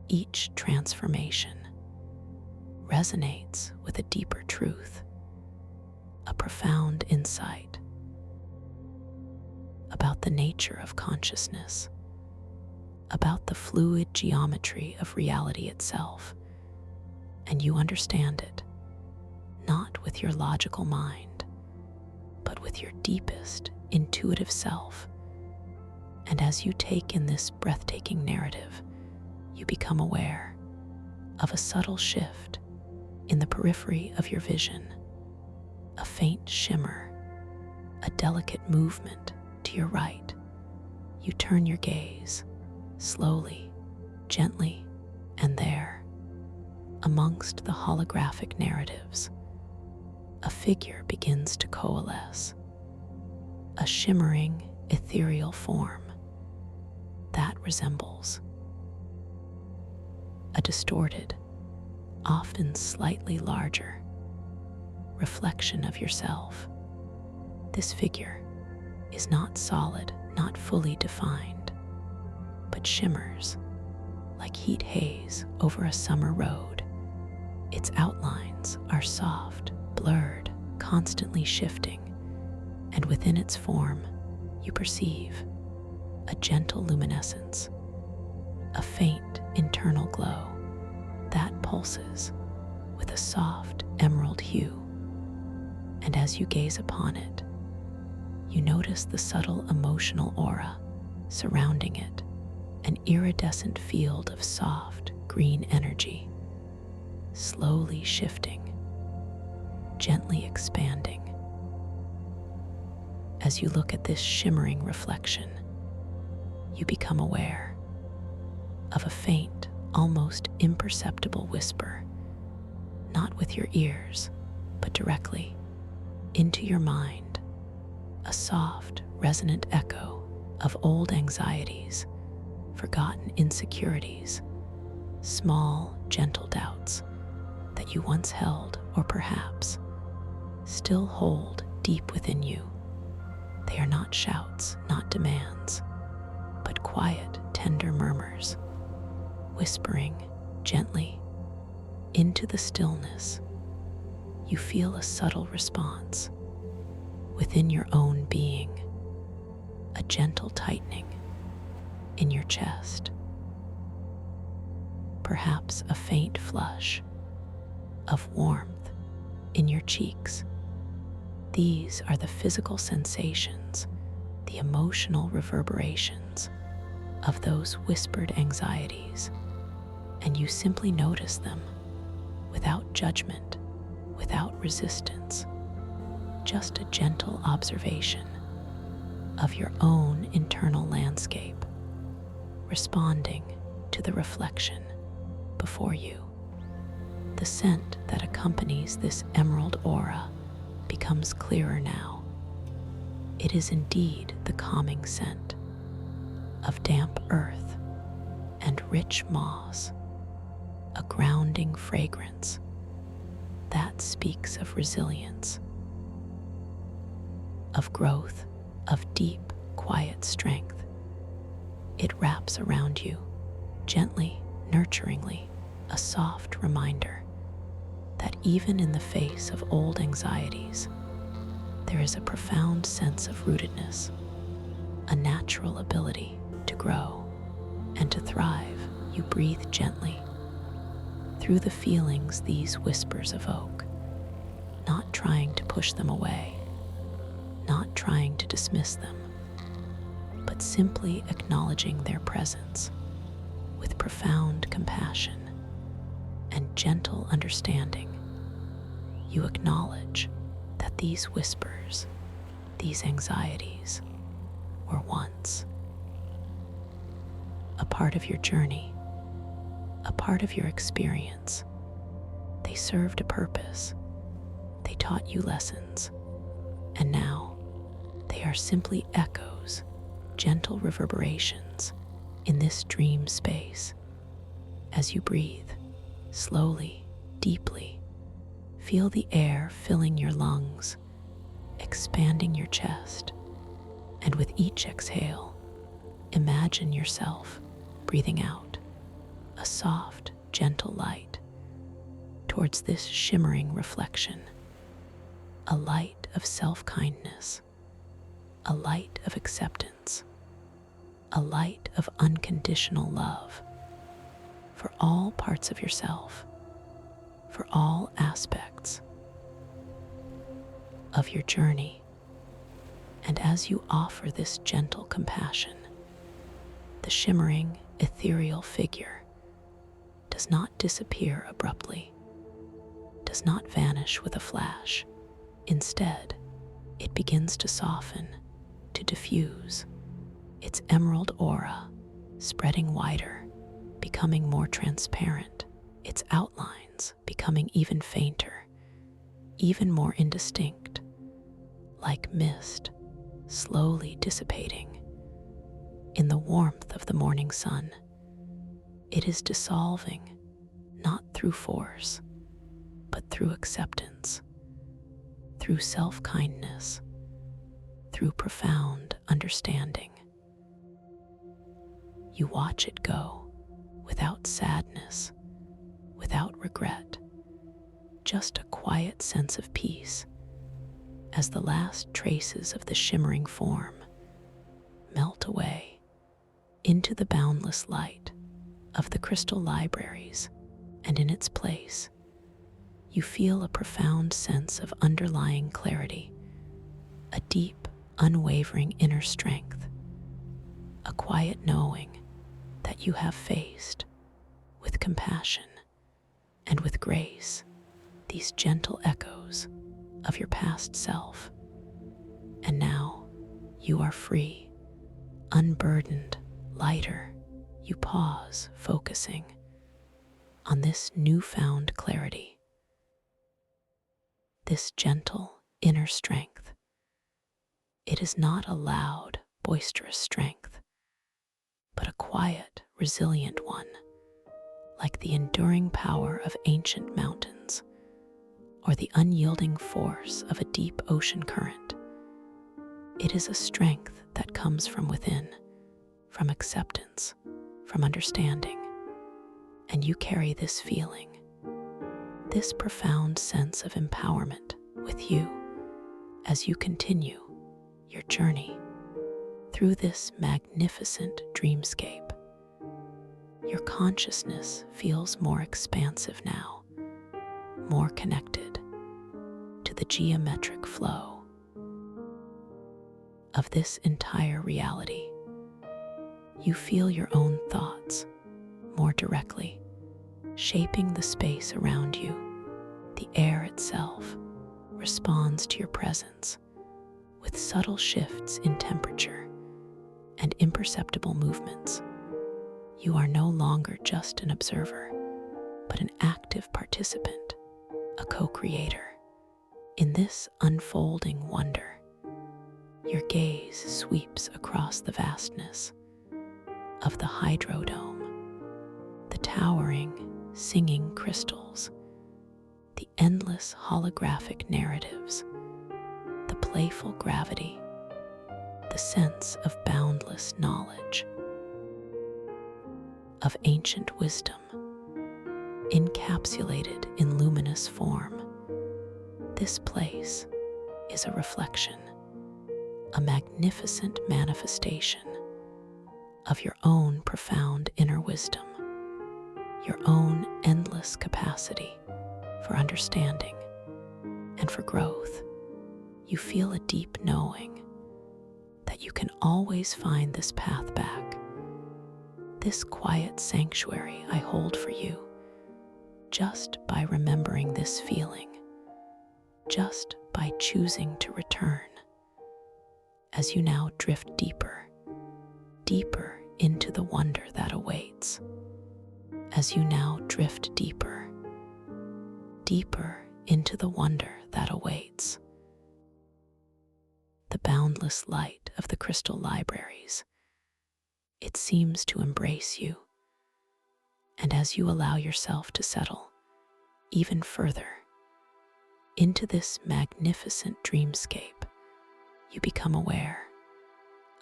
[SPEAKER 1] each transformation resonates with a deeper truth, a profound insight about the nature of consciousness, about the fluid geometry of reality itself, and you understand it, not with your logical mind, but with your deepest, intuitive self. And as you take in this breathtaking narrative, you become aware of a subtle shift in the periphery of your vision, a faint shimmer, a delicate movement to your right. You turn your gaze slowly, gently, and there, amongst the holographic narratives, a figure begins to coalesce, a shimmering, ethereal form that resembles a distorted, often slightly larger, reflection of yourself. This figure is not solid, not fully defined, but shimmers like heat haze over a summer road. Its outlines are soft, blurred, constantly shifting, and within its form, you perceive a gentle luminescence, a faint internal glow that pulses with a soft emerald hue. And as you gaze upon it, you notice the subtle emotional aura surrounding it, an iridescent field of soft green energy, slowly shifting, gently expanding. As you look at this shimmering reflection, you become aware of a faint, almost imperceptible whisper, not with your ears, but directly into your mind, a soft, resonant echo of old anxieties, forgotten insecurities, small, gentle doubts that you once held or perhaps still hold deep within you. They are not shouts, not demands, but quiet, tender murmurs, whispering gently into the stillness. You feel a subtle response within your own being, a gentle tightening in your chest, perhaps a faint flush of warmth in your cheeks. These are the physical sensations, the emotional reverberations of those whispered anxieties, and you simply notice them without judgment, without resistance, just a gentle observation of your own internal landscape, responding to the reflection before you. The scent that accompanies this emerald aura becomes clearer now. It is indeed the calming scent of damp earth and rich moss, a grounding fragrance that speaks of resilience, of growth, of deep, quiet strength. It wraps around you, gently, nurturingly, a soft reminder that even in the face of old anxieties, there is a profound sense of rootedness, a natural ability to grow and to thrive. You breathe gently through the feelings these whispers evoke, not trying to push them away, not trying to dismiss them, but simply acknowledging their presence with profound compassion and gentle understanding. You acknowledge that these whispers, these anxieties, were once a part of your journey, a part of your experience. They served a purpose. They taught you lessons. And now they are simply echoes, gentle reverberations in this dream space. As you breathe, slowly, deeply, feel the air filling your lungs, expanding your chest, and with each exhale, imagine yourself breathing out a soft, gentle light towards this shimmering reflection, a light of self-kindness, a light of acceptance, a light of unconditional love for all parts of yourself, for all aspects of your journey. And as you offer this gentle compassion, the shimmering, ethereal figure does not disappear abruptly, does not vanish with a flash. Instead, it begins to soften, to diffuse, its emerald aura spreading wider, becoming more transparent, its outlines becoming even fainter, even more indistinct, like mist slowly dissipating in the warmth of the morning sun. It is dissolving, not through force, but through acceptance, through self-kindness, through profound understanding. You watch it go, without sadness, without regret, just a quiet sense of peace, as the last traces of the shimmering form melt away into the boundless light of the crystal libraries. And in its place, you feel a profound sense of underlying clarity, a deep, unwavering inner strength, a quiet knowing that you have faced with compassion and with grace these gentle echoes of your past self. And now you are free, unburdened, lighter. You pause, focusing on this newfound clarity, this gentle inner strength. It is not a loud, boisterous strength, but a quiet, resilient one, like the enduring power of ancient mountains or the unyielding force of a deep ocean current. It is a strength that comes from within, from acceptance, from understanding. And you carry this feeling, this profound sense of empowerment with you as you continue your journey through this magnificent dreamscape. Your consciousness feels more expansive now, more connected to the geometric flow of this entire reality. You feel your own thoughts more directly, shaping the space around you. The air itself responds to your presence with subtle shifts in temperature and imperceptible movements. You are no longer just an observer, but an active participant, a co-creator. In this unfolding wonder, your gaze sweeps across the vastness of the hydrodome, the towering, singing crystals, the endless holographic narratives, the playful gravity, the sense of boundless knowledge, of ancient wisdom, encapsulated in luminous form. This place is a reflection, a magnificent manifestation of your own profound inner wisdom, your own endless capacity for understanding and for growth. You feel a deep knowing that you can always find this path back, this quiet sanctuary I hold for you, just by remembering this feeling, just by choosing to return. As you now drift deeper, deeper into the wonder that awaits. As you now drift deeper, deeper into the wonder that awaits. The boundless light of the crystal libraries, it seems to embrace you. And as you allow yourself to settle even further into this magnificent dreamscape, you become aware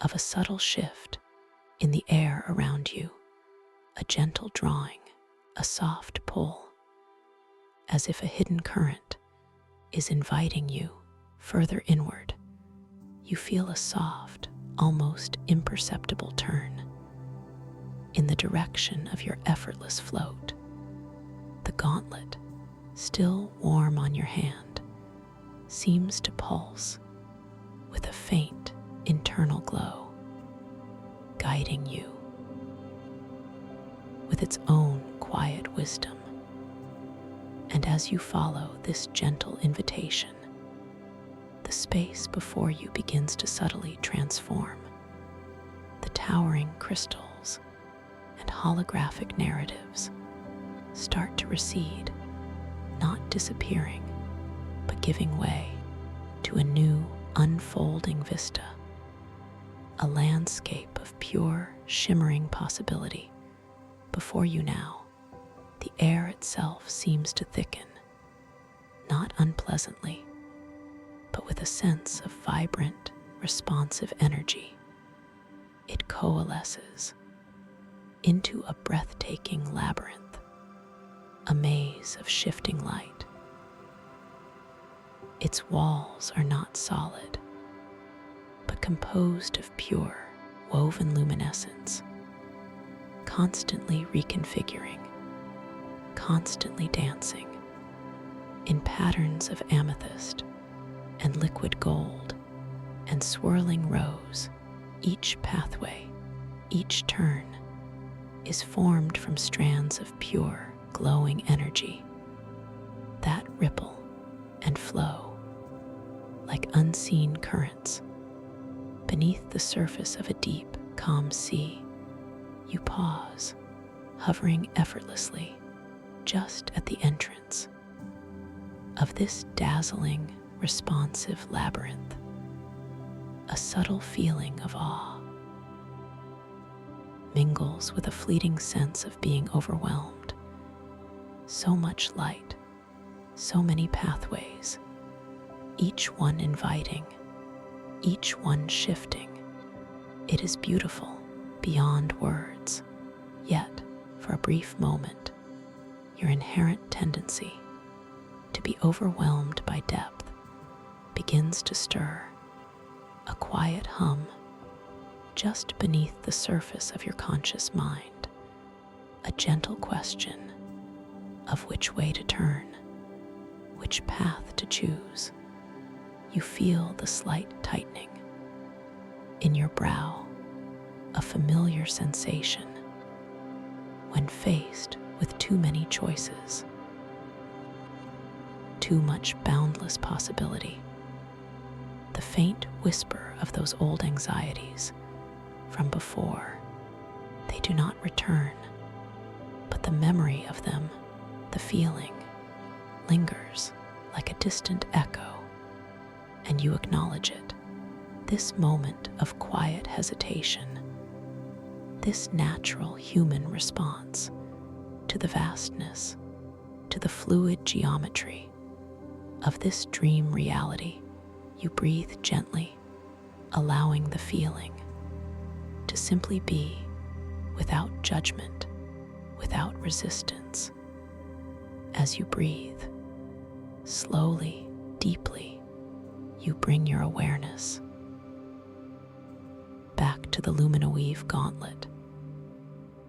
[SPEAKER 1] of a subtle shift in the air around you, a gentle drawing, a soft pull, as if a hidden current is inviting you further inward. You feel a soft, almost imperceptible turn in the direction of your effortless float. The gauntlet, still warm on your hand, seems to pulse with a faint internal glow, guiding you with its own quiet wisdom. And as you follow this gentle invitation, the space before you begins to subtly transform. The towering crystals and holographic narratives start to recede, not disappearing, but giving way to a new, unfolding vista, a landscape of pure, shimmering possibility. Before you now, the air itself seems to thicken, not unpleasantly, but with a sense of vibrant, responsive energy. It coalesces into a breathtaking labyrinth, a maze of shifting light. Its walls are not solid, but composed of pure, woven luminescence, constantly reconfiguring, constantly dancing in patterns of amethyst and liquid gold and swirling rose. Each pathway, each turn, is formed from strands of pure, glowing energy that ripple and flow like unseen currents beneath the surface of a deep, calm sea. You pause, hovering effortlessly just at the entrance of this dazzling, responsive labyrinth. A subtle feeling of awe mingles with a fleeting sense of being overwhelmed. So much light, so many pathways, each one inviting, each one shifting. It is beautiful beyond words. Yet, for a brief moment, your inherent tendency to be overwhelmed by depth begins to stir, a quiet hum just beneath the surface of your conscious mind, a gentle question of which way to turn, which path to choose. You feel the slight tightening in your brow, a familiar sensation when faced with too many choices, too much boundless possibility. The faint whisper of those old anxieties from before, they do not return, but the memory of them, the feeling, lingers like a distant echo, and you acknowledge it. This moment of quiet hesitation, this natural human response to the vastness, to the fluid geometry of this dream reality, you breathe gently, allowing the feeling to simply be without judgment, without resistance. As you breathe, slowly, deeply, you bring your awareness back to the Luminoweave gauntlet,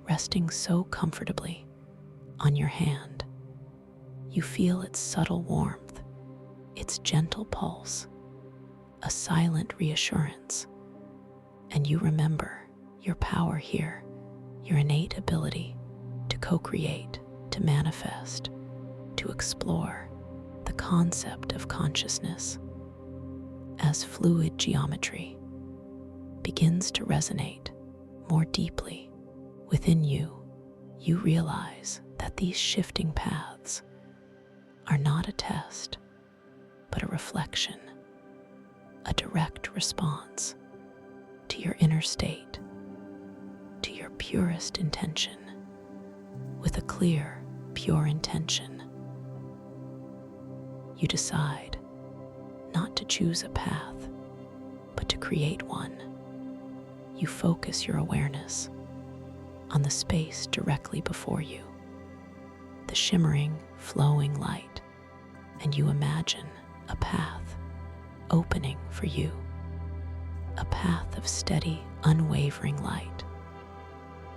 [SPEAKER 1] resting so comfortably on your hand. You feel its subtle warmth, its gentle pulse, a silent reassurance, and you remember your power here, your innate ability to co-create, to manifest, to explore the concept of consciousness. As fluid geometry begins to resonate more deeply within you, you realize that these shifting paths are not a test, but a reflection, a direct response to your inner state, to your purest intention. With a clear, pure intention, you decide not to choose a path, but to create one. You focus your awareness on the space directly before you, the shimmering, flowing light, and you imagine a path opening for you, a path of steady, unwavering light,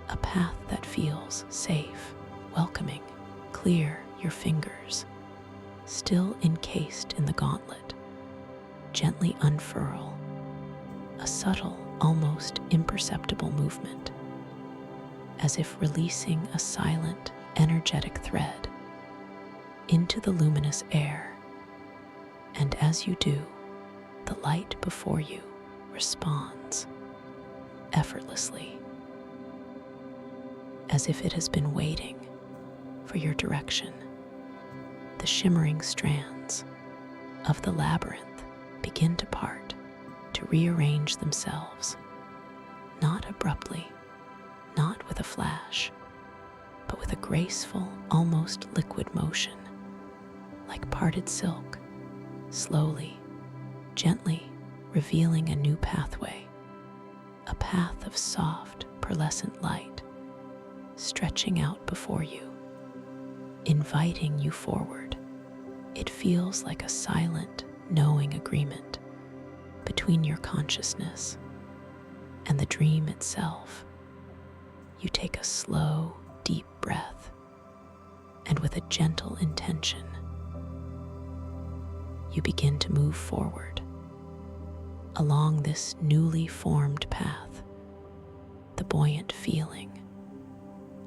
[SPEAKER 1] a path that feels safe, welcoming. Clear your fingers, still encased in the gauntlet. Gently unfurl, a subtle, almost imperceptible movement, as if releasing a silent, energetic thread into the luminous air. And as you do, the light before you responds effortlessly, as if it has been waiting for your direction. The shimmering strands of the labyrinth begin to part, to rearrange themselves, not abruptly, not with a flash, but with a graceful, almost liquid motion, like parted silk, slowly, gently revealing a new pathway, a path of soft, pearlescent light, stretching out before you, inviting you forward. It feels like a silent, knowing agreement between your consciousness and the dream itself. You take a slow, deep breath, and with a gentle intention, you begin to move forward along this newly formed path. The buoyant feeling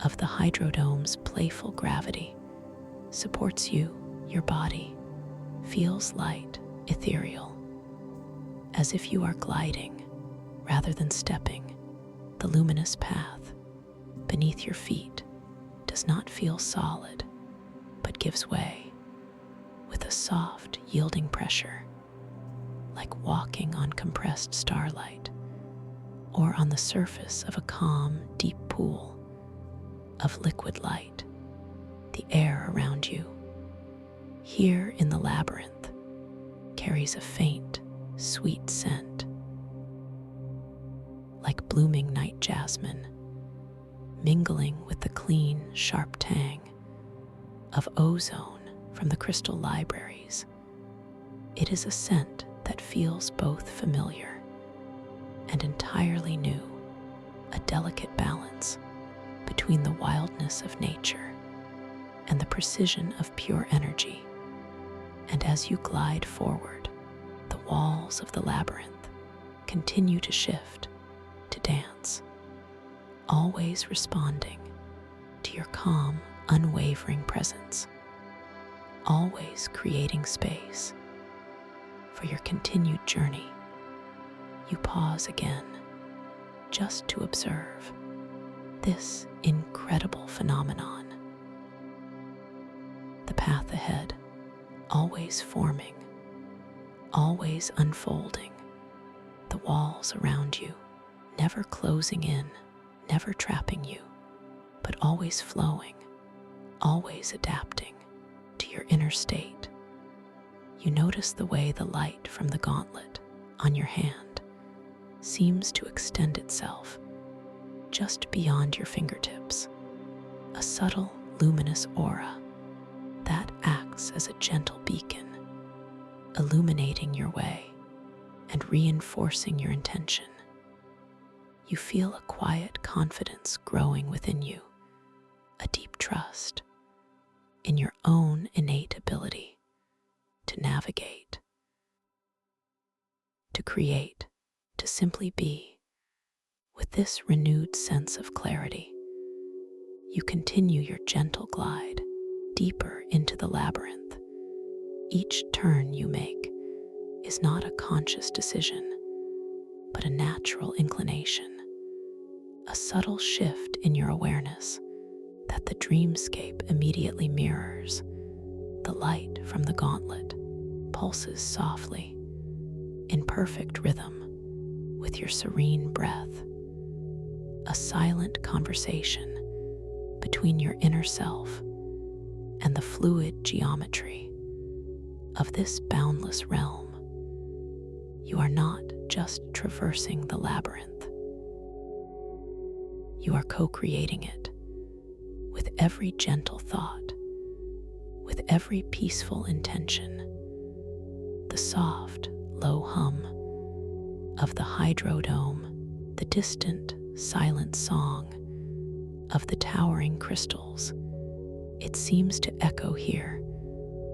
[SPEAKER 1] of the hydrodome's playful gravity supports you. Your body feels light, ethereal, as if you are gliding rather than stepping. The luminous path beneath your feet does not feel solid, but gives way with a soft, yielding pressure, like walking on compressed starlight or on the surface of a calm, deep pool of liquid light. The air around you, here in the labyrinth, carries a faint, sweet scent, like blooming night jasmine, mingling with the clean, sharp tang of ozone from the crystal libraries. It is a scent that feels both familiar and entirely new, a delicate balance between the wildness of nature and the precision of pure energy. And as you glide forward, the walls of the labyrinth continue to shift, to dance, always responding to your calm, unwavering presence, always creating space for your continued journey. You pause again just to observe this incredible phenomenon. The path ahead, always forming, always unfolding, the walls around you, never closing in, never trapping you, but always flowing, always adapting to your inner state. You notice the way the light from the gauntlet on your hand seems to extend itself just beyond your fingertips, a subtle, luminous aura that acts as a gentle beacon, illuminating your way and reinforcing your intention. You feel a quiet confidence growing within you, a deep trust in your own innate ability to navigate, to create, to simply be. With this renewed sense of clarity, you continue your gentle glide deeper into the labyrinth. Each turn you make is not a conscious decision, but a natural inclination, a subtle shift in your awareness that the dreamscape immediately mirrors. The light from the gauntlet pulses softly, in perfect rhythm with your serene breath, a silent conversation between your inner self and the fluid geometry of this boundless realm. You are not just traversing the labyrinth. You are co-creating it with every gentle thought, with every peaceful intention. The soft, low hum of the hydrodome, the distant, silent song of the towering crystals, it seems to echo here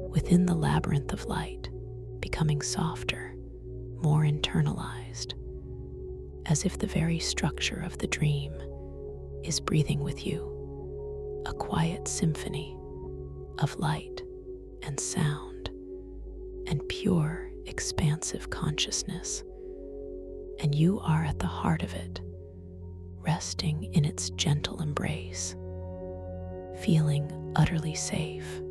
[SPEAKER 1] within the labyrinth of light, becoming softer, more internalized, as if the very structure of the dream is breathing with you, a quiet symphony of light and sound and pure, expansive consciousness. And you are at the heart of it, resting in its gentle embrace, feeling utterly safe,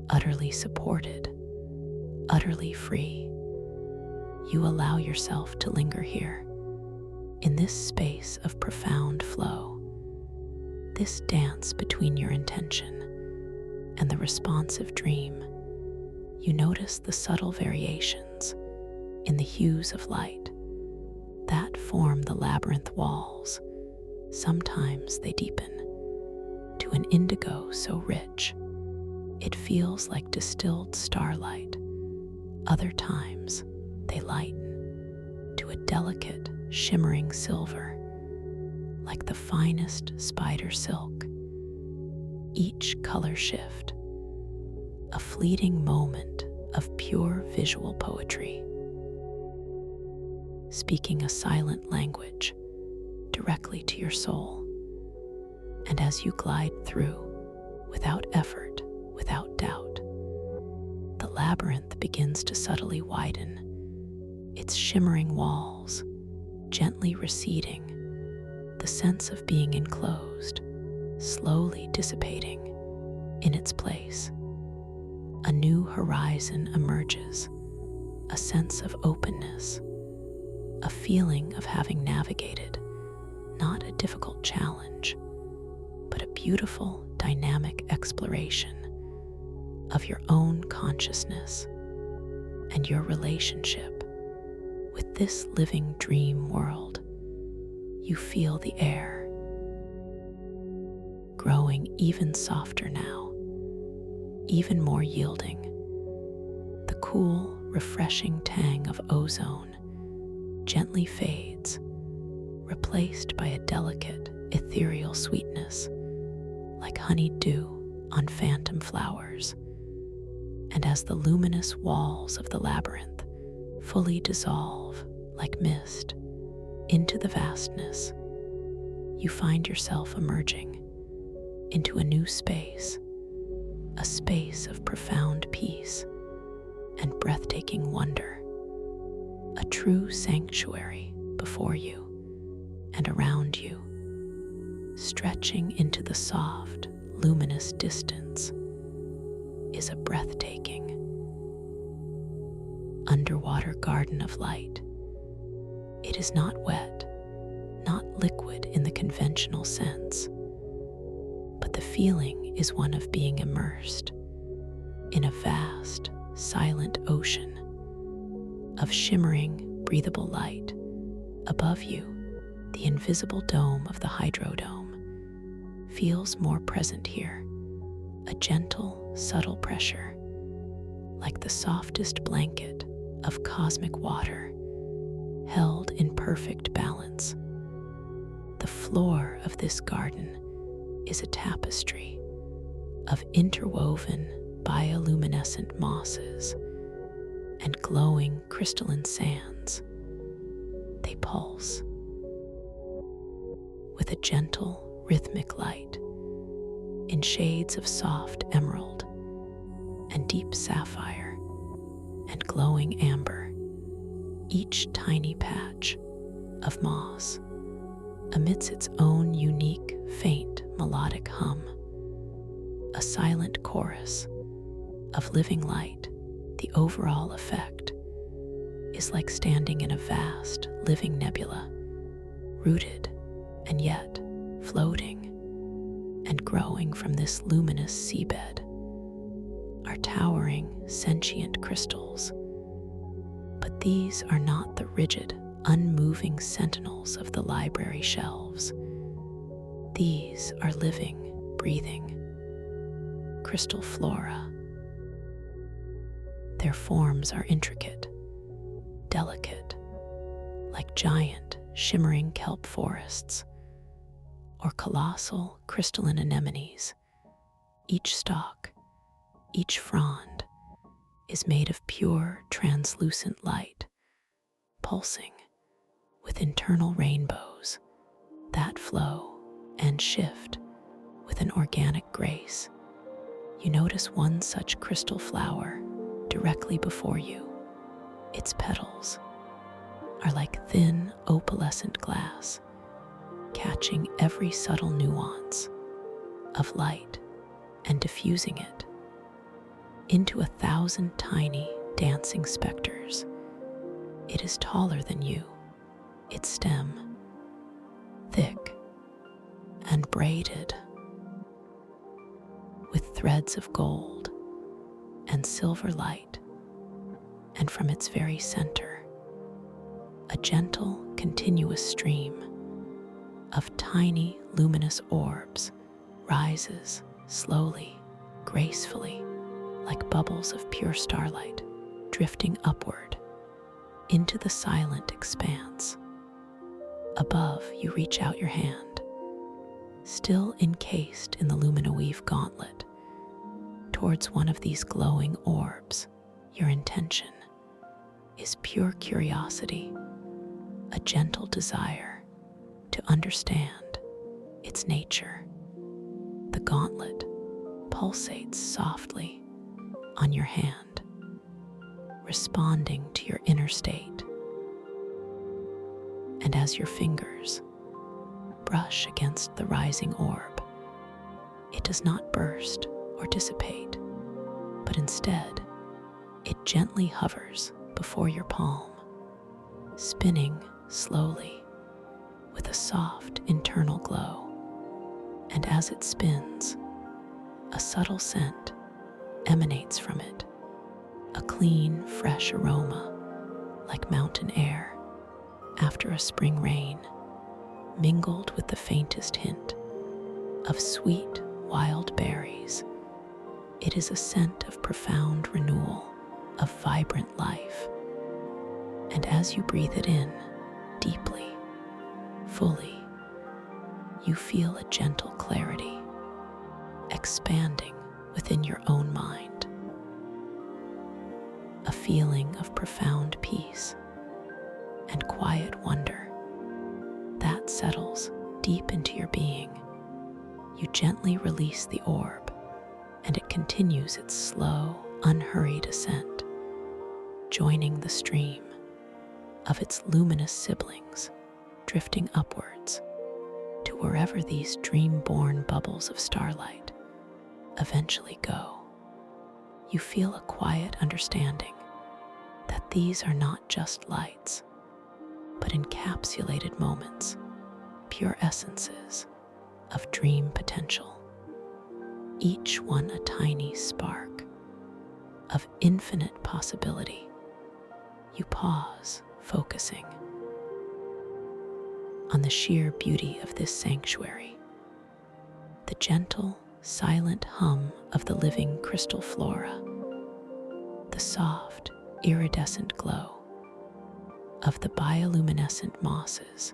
[SPEAKER 1] utterly supported, utterly free. You allow yourself to linger here, in this space of profound flow, this dance between your intention and the responsive dream. You notice the subtle variations in the hues of light that form the labyrinth walls. Sometimes they deepen to an indigo so rich it feels like distilled starlight. Other times they lighten to a delicate, shimmering silver, like the finest spider silk. Each color shift, a fleeting moment of pure visual poetry, speaking a silent language directly to your soul. And as you glide through, without effort, without doubt, the labyrinth begins to subtly widen, its shimmering walls gently receding, the sense of being enclosed slowly dissipating. In its place, a new horizon emerges, a sense of openness, a feeling of having navigated not a difficult challenge, but a beautiful, dynamic exploration of your own consciousness and your relationship with this living dream world. You feel the air growing even softer now, even more yielding. The cool, refreshing tang of ozone gently fades, replaced by a delicate, ethereal sweetness, like honeyed dew on phantom flowers. And as the luminous walls of the labyrinth fully dissolve like mist into the vastness, you find yourself emerging into a new space, a space of profound peace and breathtaking wonder, a true sanctuary before you and around you, stretching into the soft, luminous distance, is a breathtaking underwater garden of light. It is not wet, not liquid in the conventional sense, but the feeling is one of being immersed in a vast, silent ocean of shimmering, breathable light. Above you, the invisible dome of the hydrodome feels more present here, a gentle, subtle pressure, like the softest blanket of cosmic water, held in perfect balance. The floor of this garden is a tapestry of interwoven bioluminescent mosses and glowing crystalline sands. They pulse with a gentle, rhythmic light in shades of soft emerald and deep sapphire and glowing amber, each tiny patch of moss emits its own unique, faint, melodic hum, a silent chorus of living light. The overall effect is like standing in a vast, living nebula, rooted and yet floating and growing from this luminous seabed are towering, sentient crystals. But these are not the rigid, unmoving sentinels of the library shelves. These are living, breathing crystal flora. Their forms are intricate, delicate, like giant, shimmering kelp forests or colossal, crystalline anemones. Each stalk, each frond is made of pure, translucent light, pulsing with internal rainbows that flow and shift with an organic grace. You notice one such crystal flower directly before you. Its petals are like thin, opalescent glass, catching every subtle nuance of light and diffusing it into 1,000 tiny, dancing specters. It is taller than you, its stem thick and braided with threads of gold and silver light, and from its very center, a gentle, continuous stream of tiny, luminous orbs rises slowly, gracefully, like bubbles of pure starlight, drifting upward into the silent expanse. Above, you reach out your hand, still encased in the Luminoweave gauntlet, towards one of these glowing orbs. Your intention is pure curiosity, a gentle desire to understand its nature. The gauntlet pulsates softly on your hand, responding to your inner state. And as your fingers brush against the rising orb, it does not burst or dissipate, but instead, it gently hovers before your palm, spinning slowly with a soft internal glow. And as it spins, a subtle scent emanates from it, a clean, fresh aroma like mountain air after a spring rain, mingled with the faintest hint of sweet, wild berries. It is a scent of profound renewal, of vibrant life. And as you breathe it in, deeply, fully, you feel a gentle clarity expanding within your own mind, a feeling of profound peace and quiet wonder that settles deep into your being, you gently release the orb, and it continues its slow, unhurried ascent, joining the stream of its luminous siblings, drifting upwards to wherever these dream-born bubbles of starlight eventually go. You feel a quiet understanding that these are not just lights, but encapsulated moments, pure essences of dream potential, each one a tiny spark of infinite possibility. You pause, focusing on the sheer beauty of this sanctuary, the gentle, silent hum of the living crystal flora, the soft, iridescent glow of the bioluminescent mosses.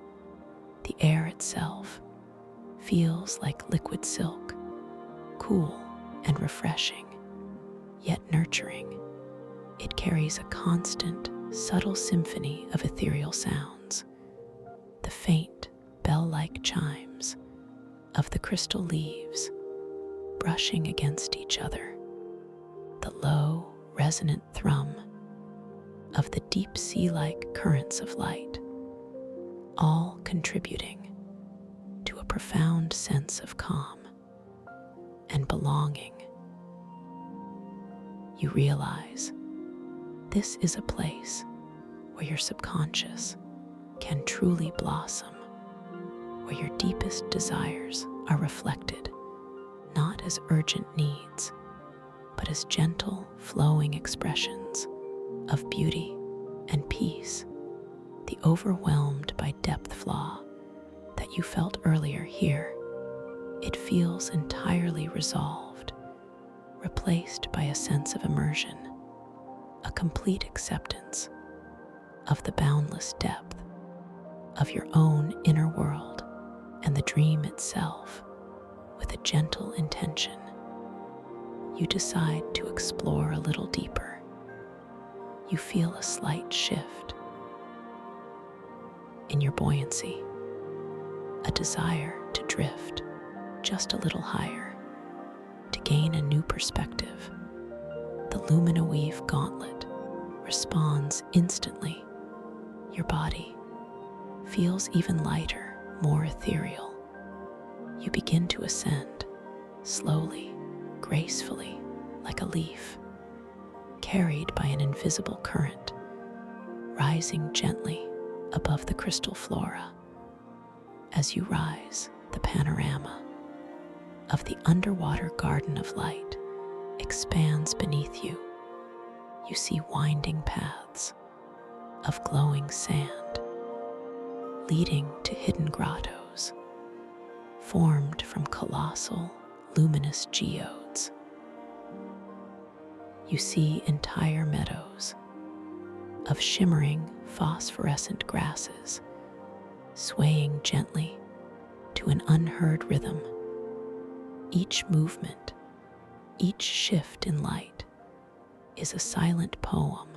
[SPEAKER 1] The air itself feels like liquid silk, cool and refreshing, yet nurturing. It carries a constant, subtle symphony of ethereal sounds, the faint, bell-like chimes of the crystal leaves brushing against each other, the low, resonant thrum of the deep sea-like currents of light, all contributing to a profound sense of calm and belonging. You realize this is a place where your subconscious can truly blossom, where your deepest desires are reflected, not as urgent needs, but as gentle, flowing expressions of beauty and peace. The overwhelmed by depth flaw that you felt earlier here, it feels entirely resolved, replaced by a sense of immersion, a complete acceptance of the boundless depth of your own inner world and the dream itself. With a gentle intention, you decide to explore a little deeper. You feel a slight shift in your buoyancy, a desire to drift just a little higher, to gain a new perspective. The Lumina-Weave gauntlet responds instantly. Your body feels even lighter, more ethereal. You begin to ascend, slowly, gracefully, like a leaf, carried by an invisible current, rising gently above the crystal flora. As you rise, the panorama of the underwater garden of light expands beneath you. You see winding paths of glowing sand leading to hidden grottos formed from colossal, luminous geodes. You see entire meadows of shimmering, phosphorescent grasses swaying gently to an unheard rhythm. Each movement, each shift in light is a silent poem,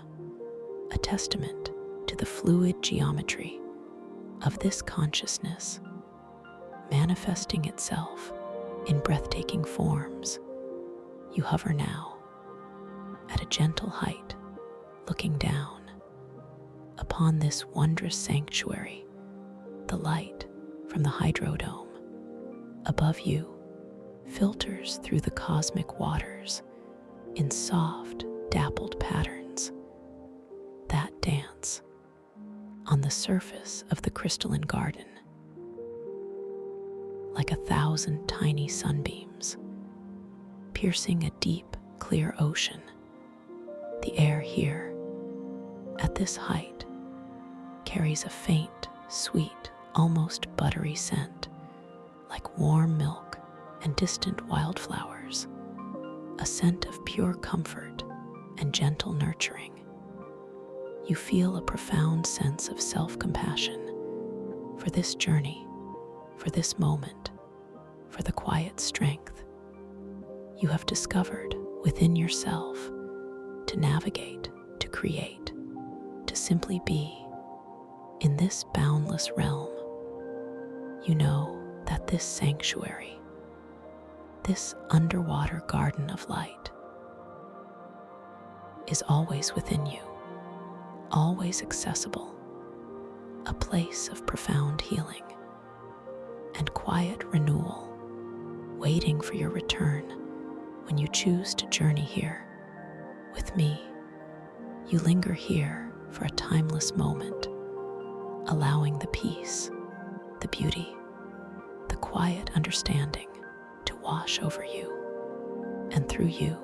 [SPEAKER 1] a testament to the fluid geometry of this consciousness, manifesting itself in breathtaking forms. You hover now at a gentle height, looking down upon this wondrous sanctuary. The light from the hydrodome above you filters through the cosmic waters in soft, dappled patterns that dance on the surface of the crystalline garden like 1,000 tiny sunbeams, piercing a deep, clear ocean. The air here, at this height, carries a faint, sweet, almost buttery scent, like warm milk and distant wildflowers, a scent of pure comfort and gentle nurturing. You feel a profound sense of self-compassion for this journey, for this moment, for the quiet strength you have discovered within yourself to navigate, to create, to simply be in this boundless realm. You know that this sanctuary, this underwater garden of light, is always within you, always accessible, a place of profound healing and quiet renewal, waiting for your return when you choose to journey here. With me, you linger here for a timeless moment, allowing the peace, the beauty, the quiet understanding to wash over you and through you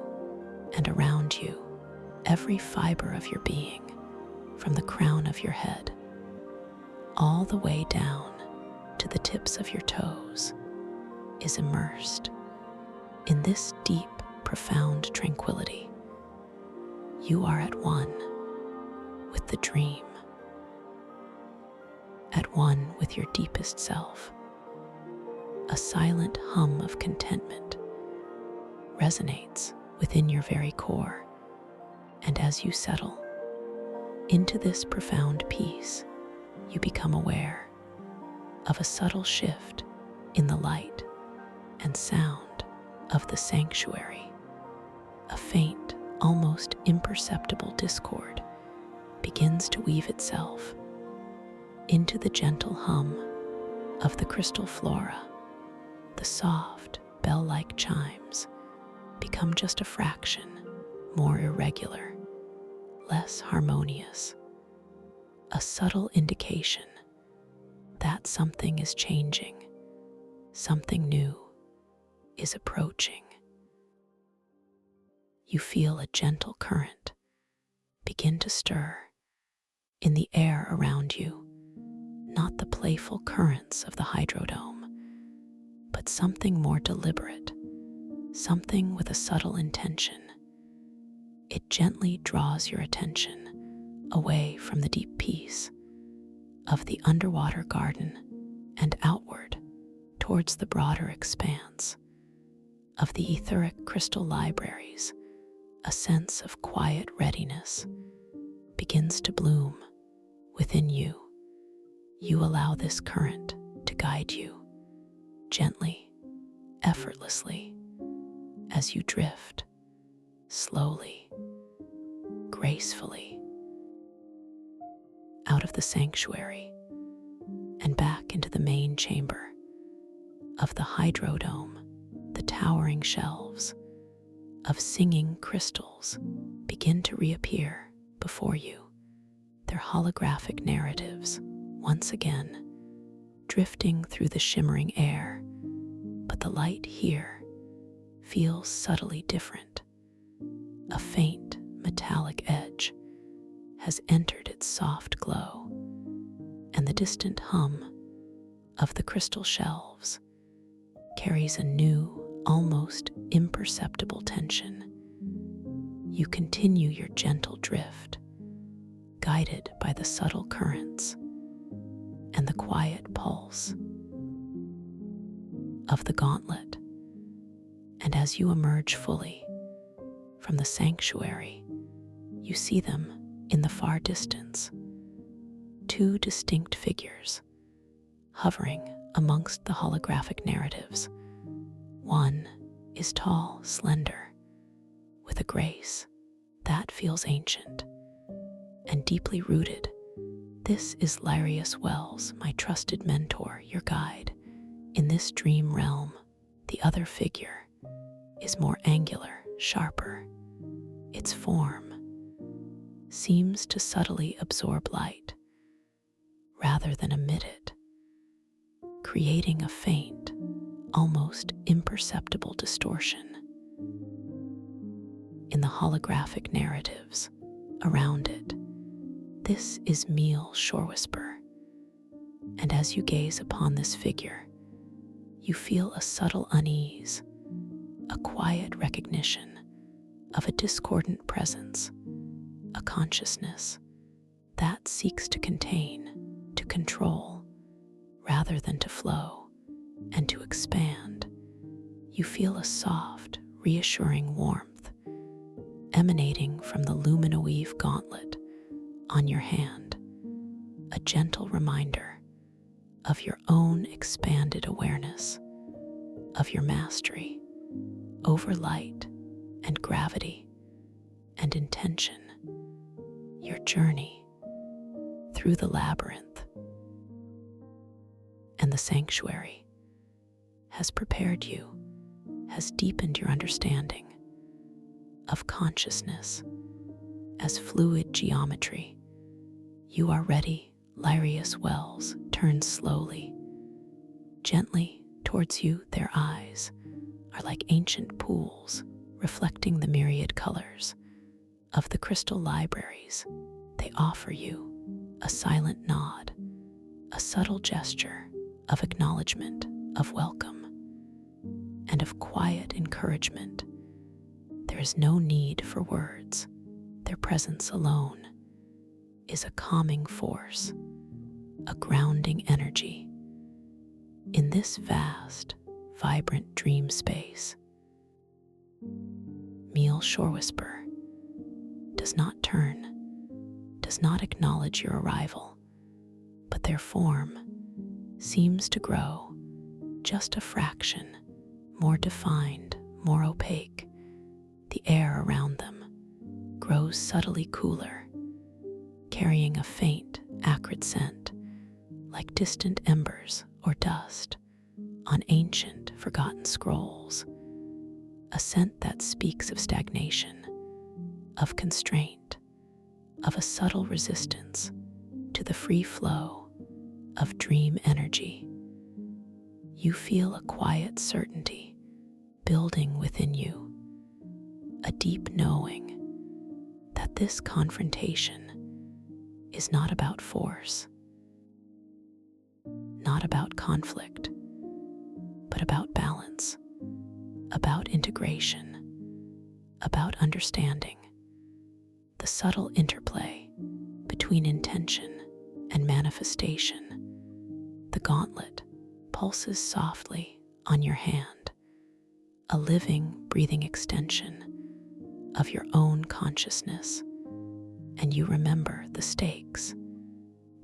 [SPEAKER 1] and around you. Every fiber of your being, from the crown of your head all the way down to the tips of your toes, is immersed in this deep, profound tranquility. You are at one with the dream, at one with your deepest self. A silent hum of contentment resonates within your very core, and as you settle into this profound peace, you become aware of a subtle shift in the light and sound of the sanctuary. A faint, almost imperceptible discord begins to weave itself into the gentle hum of the crystal flora. The soft, bell-like chimes become just a fraction more irregular, less harmonious, a subtle indication that something is changing, something new is approaching. You feel a gentle current begin to stir in the air around you, not the playful currents of the hydrodome, but something more deliberate, something with a subtle intention. It gently draws your attention away from the deep peace of the underwater garden and outward towards the broader expanse of the etheric crystal libraries. A sense of quiet readiness begins to bloom within you. You allow this current to guide you gently, effortlessly, as you drift slowly, gracefully out of the sanctuary and back into the main chamber of the hydrodome. The towering shelves of singing crystals begin to reappear before you, their holographic narratives once again drifting through the shimmering air. But the light here feels subtly different. A faint metallic edge has entered its soft glow, and the distant hum of the crystal shelves carries a new, almost imperceptible tension. You continue your gentle drift, guided by the subtle currents and the quiet pulse of the gauntlet. And as you emerge fully from the sanctuary, you see them in the far distance, two distinct figures hovering amongst the holographic narratives. One is tall, slender, with a grace that feels ancient and deeply rooted. This is Larius Wells, my trusted mentor, your guide in this dream realm. The other figure is more angular, sharper. Its form seems to subtly absorb light rather than emit it, creating a faint, almost imperceptible distortion in the holographic narratives around it. This is Meal Shorewhisper, and as you gaze upon this figure, you feel a subtle unease, a quiet recognition of a discordant presence, a consciousness that seeks to contain, to control, rather than to flow and to expand. You feel a soft, reassuring warmth emanating from the luminoweave gauntlet on your hand, a gentle reminder of your own expanded awareness, of your mastery over light and gravity and intention. Your journey through the labyrinth and the sanctuary has prepared you, has deepened your understanding of consciousness as fluid geometry. You are ready. Lyrius wells turn slowly, gently towards you. Their eyes are like ancient pools, reflecting the myriad colors of the crystal libraries. They offer you a silent nod, a subtle gesture of acknowledgement, of welcome, and of quiet encouragement. There is no need for words. Their presence alone is a calming force, a grounding energy. In this vast, vibrant dream space, Meal Shore Whisper does not turn, does not acknowledge your arrival, but their form seems to grow just a fraction more defined, more opaque. The air around them grows subtly cooler, carrying a faint, acrid scent, like distant embers or dust on ancient, forgotten scrolls. A scent that speaks of stagnation, of constraint, of a subtle resistance to the free flow of dream energy. You feel a quiet certainty building within you, a deep knowing that this confrontation is not about force, not about conflict, but about balance, about integration, about understanding. The subtle interplay between intention and manifestation. The gauntlet pulses softly on your hand, a living, breathing extension of your own consciousness, and you remember the stakes,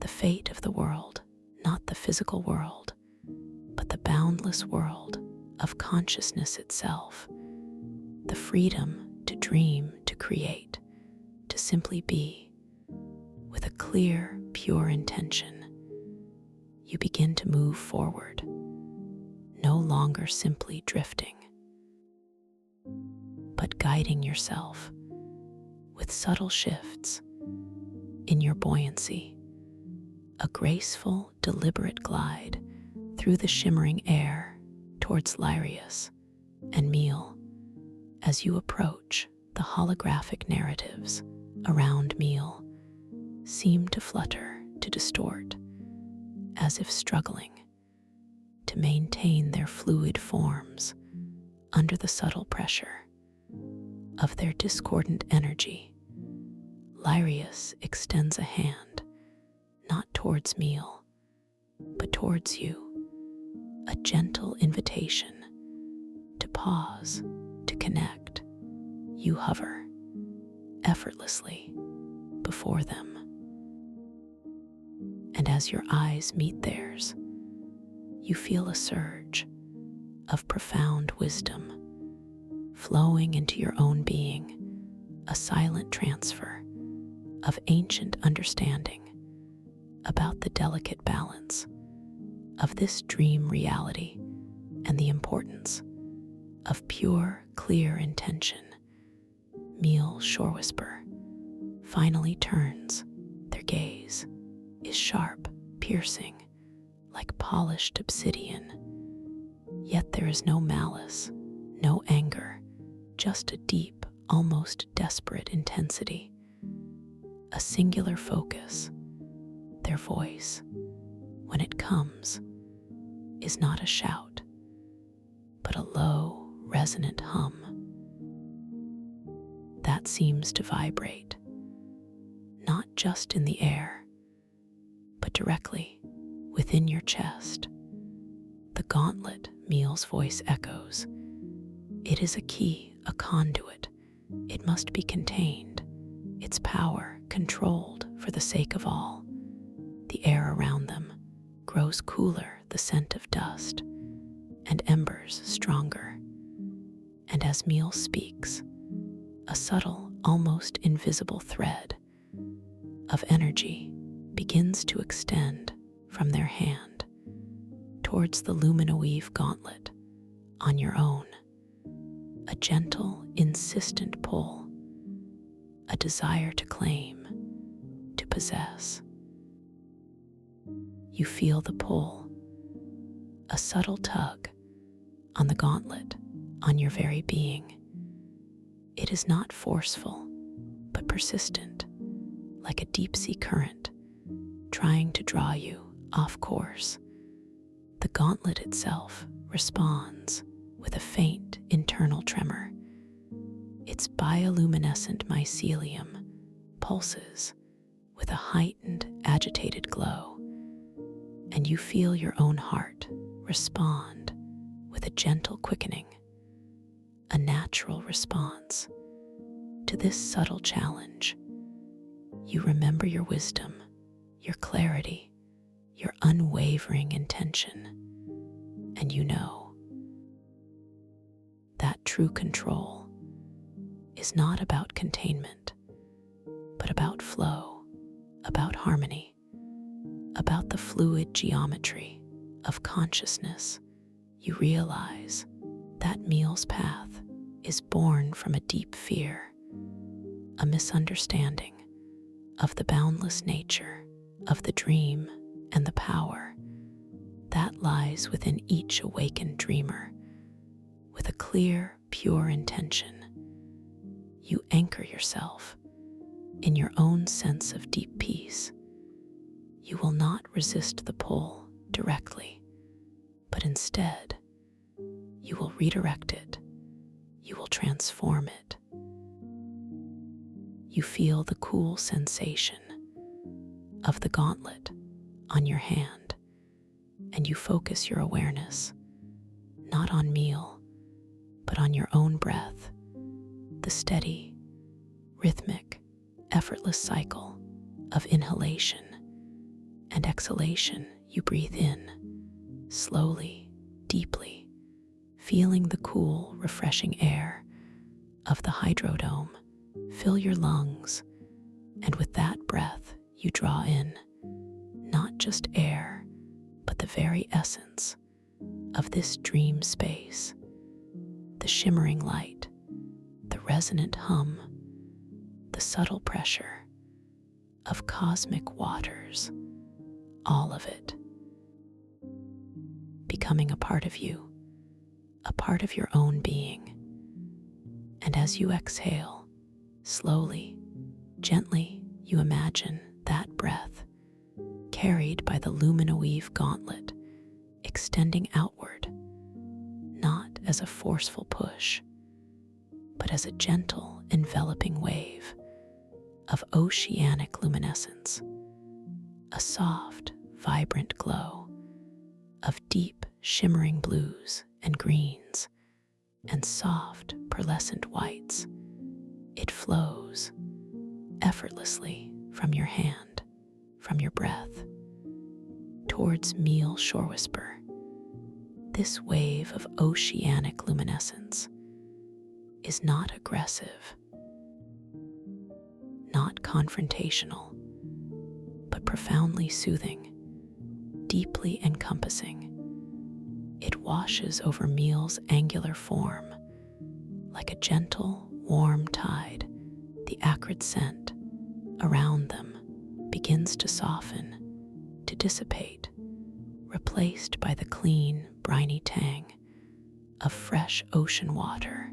[SPEAKER 1] the fate of the world, not the physical world, but the boundless world of consciousness itself, the freedom to dream, to create, to simply be. With a clear, pure intention, you begin to move forward, no longer simply drifting, but guiding yourself with subtle shifts in your buoyancy, a graceful, deliberate glide through the shimmering air towards Lyrius and Meal. As you approach, the holographic narratives around Meal seem to flutter, to distort, as if struggling to maintain their fluid forms under the subtle pressure of their discordant energy. Lyrius extends a hand, not towards Meal, but towards you, a gentle invitation to pause, to connect. You hover effortlessly before them, and as your eyes meet theirs, you feel a surge of profound wisdom flowing into your own being, a silent transfer of ancient understanding about the delicate balance of this dream reality and the importance of pure, clear intention. Meal Shore Whisper finally turns. Their gaze is sharp, piercing, like polished obsidian. Yet there is no malice, no anger, just a deep, almost desperate intensity, a singular focus. Their voice, when it comes, is not a shout, but a low, resonant hum that seems to vibrate, not just in the air, but directly within your chest. The gauntlet, Meal's voice echoes. It is a key, a conduit. It must be contained, its power controlled for the sake of all. The air around them grows cooler, the scent of dust, and embers stronger. And as Meal speaks, a subtle, almost invisible thread of energy begins to extend from their hand towards the luminoweave gauntlet on your own. A gentle, insistent pull, a desire to claim, to possess. You feel the pull, a subtle tug on the gauntlet, on your very being. It is not forceful, but persistent, like a deep-sea current trying to draw you off course. The gauntlet itself responds with a faint internal tremor. Its bioluminescent mycelium pulses with a heightened, agitated glow, and you feel your own heart respond with a gentle quickening, a natural response to this subtle challenge. You remember your wisdom, your clarity, your unwavering intention, and you know that true control is not about containment, but about flow, about harmony, about the fluid geometry of consciousness. You realize that Meal's path is born from a deep fear, a misunderstanding of the boundless nature of the dream and the power that lies within each awakened dreamer. With a clear, pure intention, you anchor yourself in your own sense of deep peace. You will not resist the pull directly, but instead, you will redirect it. You will transform it. You feel the cool sensation of the gauntlet on your hand, and you focus your awareness not on Meal, but on your own breath, the steady, rhythmic, effortless cycle of inhalation and exhalation. You breathe in, slowly, deeply, feeling the cool, refreshing air of the hydrodome fill your lungs, and with that breath, you draw in not just air, but the very essence of this dream space. The shimmering light, the resonant hum, the subtle pressure of cosmic waters, all of it becoming a part of you, a part of your own being. And as you exhale, slowly, gently, you imagine that breath carried by the luminoweave gauntlet extending outward, not as a forceful push, but as a gentle, enveloping wave of oceanic luminescence, a soft, vibrant glow of deep, shimmering blues and greens and soft, pearlescent whites. It flows effortlessly from your hand, from your breath, towards Meal Shore Whisper. This wave of oceanic luminescence is not aggressive, not confrontational, but profoundly soothing, deeply encompassing. It washes over Meal's angular form like a gentle, warm tide. The acrid scent around them begins to soften, to dissipate, replaced by the clean, briny tang of fresh ocean water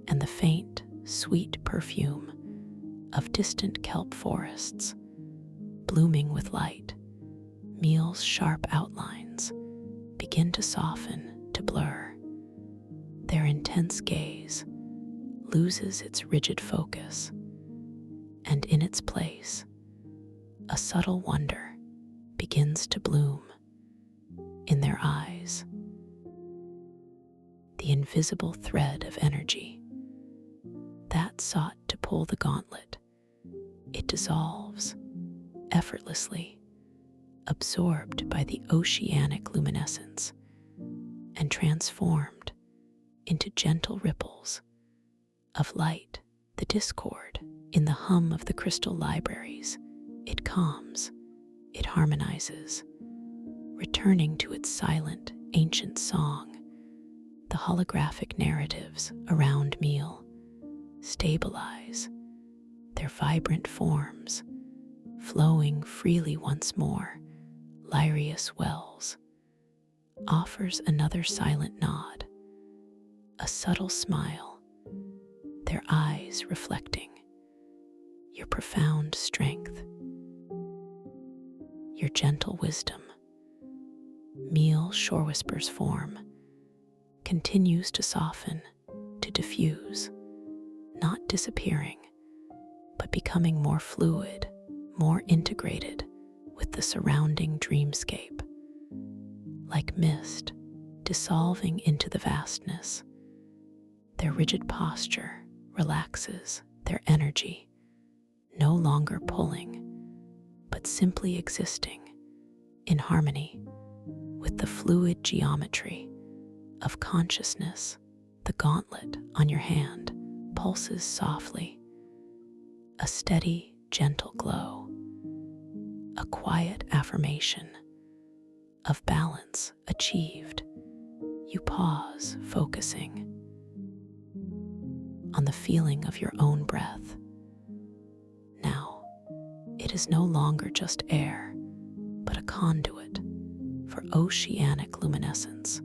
[SPEAKER 1] and the faint, sweet perfume of distant kelp forests blooming with light. Meal's sharp outlines begin to soften, to blur. Their intense gaze loses its rigid focus, and in its place, a subtle wonder begins to bloom in their eyes. The invisible thread of energy that sought to pull the gauntlet, it dissolves effortlessly, absorbed by the oceanic luminescence and transformed into gentle ripples of light. The discord in the hum of the crystal libraries, it calms, it harmonizes, returning to its silent, ancient song. The holographic narratives around meal stabilize, their vibrant forms flowing freely once more. Lyrius Wells offers another silent nod, a subtle smile, their eyes reflecting your profound strength, your gentle wisdom. Meal Shore Whisper's form continues to soften, to diffuse, not disappearing, but becoming more fluid, more integrated with the surrounding dreamscape. Like mist dissolving into the vastness, their rigid posture relaxes, their energy no longer pulling, but simply existing in harmony with the fluid geometry of consciousness. The gauntlet on your hand pulses softly, a steady, gentle glow, a quiet affirmation of balance achieved. You pause, focusing on the feeling of your own breath. Now, it is no longer just air, but a conduit for oceanic luminescence,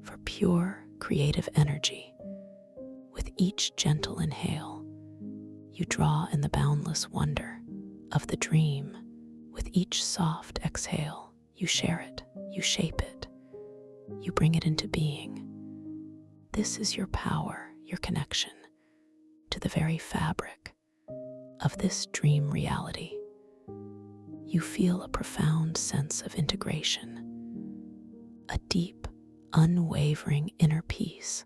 [SPEAKER 1] for pure creative energy. With each gentle inhale, you draw in the boundless wonder of the dream. With each soft exhale, you share it, you shape it, you bring it into being. This is your power, your connection to the very fabric of this dream reality. You feel a profound sense of integration, a deep, unwavering inner peace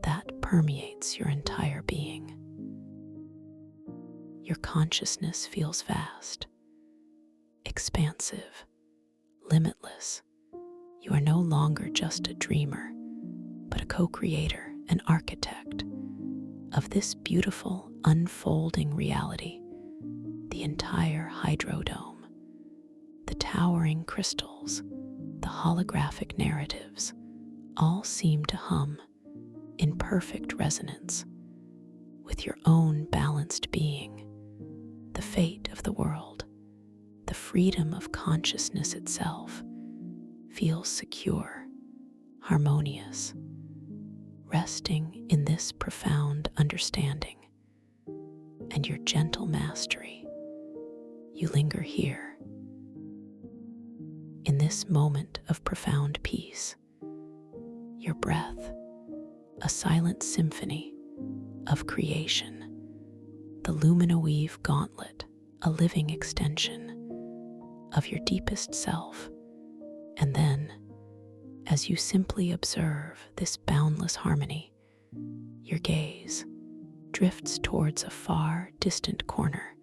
[SPEAKER 1] that permeates your entire being. Your consciousness feels vast, expansive, limitless. You are no longer just a dreamer, but a co-creator, an architect of this beautiful, unfolding reality. The entire hydrodome, the towering crystals, the holographic narratives, all seem to hum in perfect resonance with your own balanced being. The fate of the world, the freedom of consciousness itself, feels secure, harmonious, resting in this profound understanding and your gentle mastery. You linger here, in this moment of profound peace, your breath, a silent symphony of creation, the luminoweave gauntlet, a living extension of your deepest self. And then, as you simply observe this boundless harmony, your gaze drifts towards a far distant corner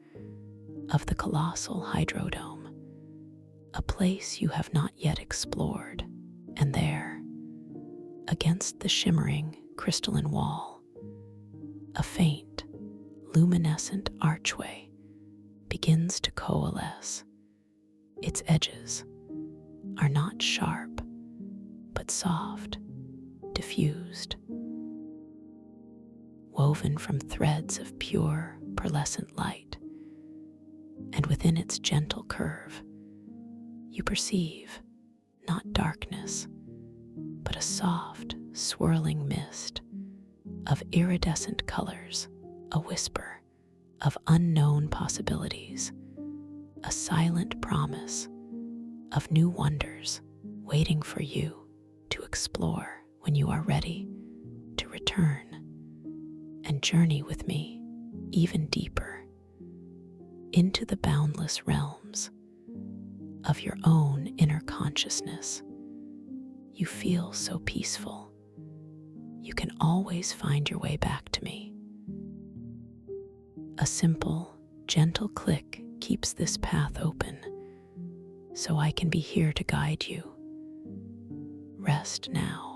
[SPEAKER 1] of the colossal hydrodome, a place you have not yet explored. And there, against the shimmering crystalline wall, a faint, luminescent archway begins to coalesce. Its edges are not sharp, but soft, diffused, woven from threads of pure, pearlescent light. And within its gentle curve, you perceive not darkness, but a soft, swirling mist of iridescent colors, a whisper of unknown possibilities, a silent promise of new wonders waiting for you to explore. When you are ready to return and journey with me even deeper into the boundless realms of your own inner consciousness. You feel so peaceful. You can always find your way back to me. A simple, gentle click keeps this path open, so I can be here to guide you. Rest now.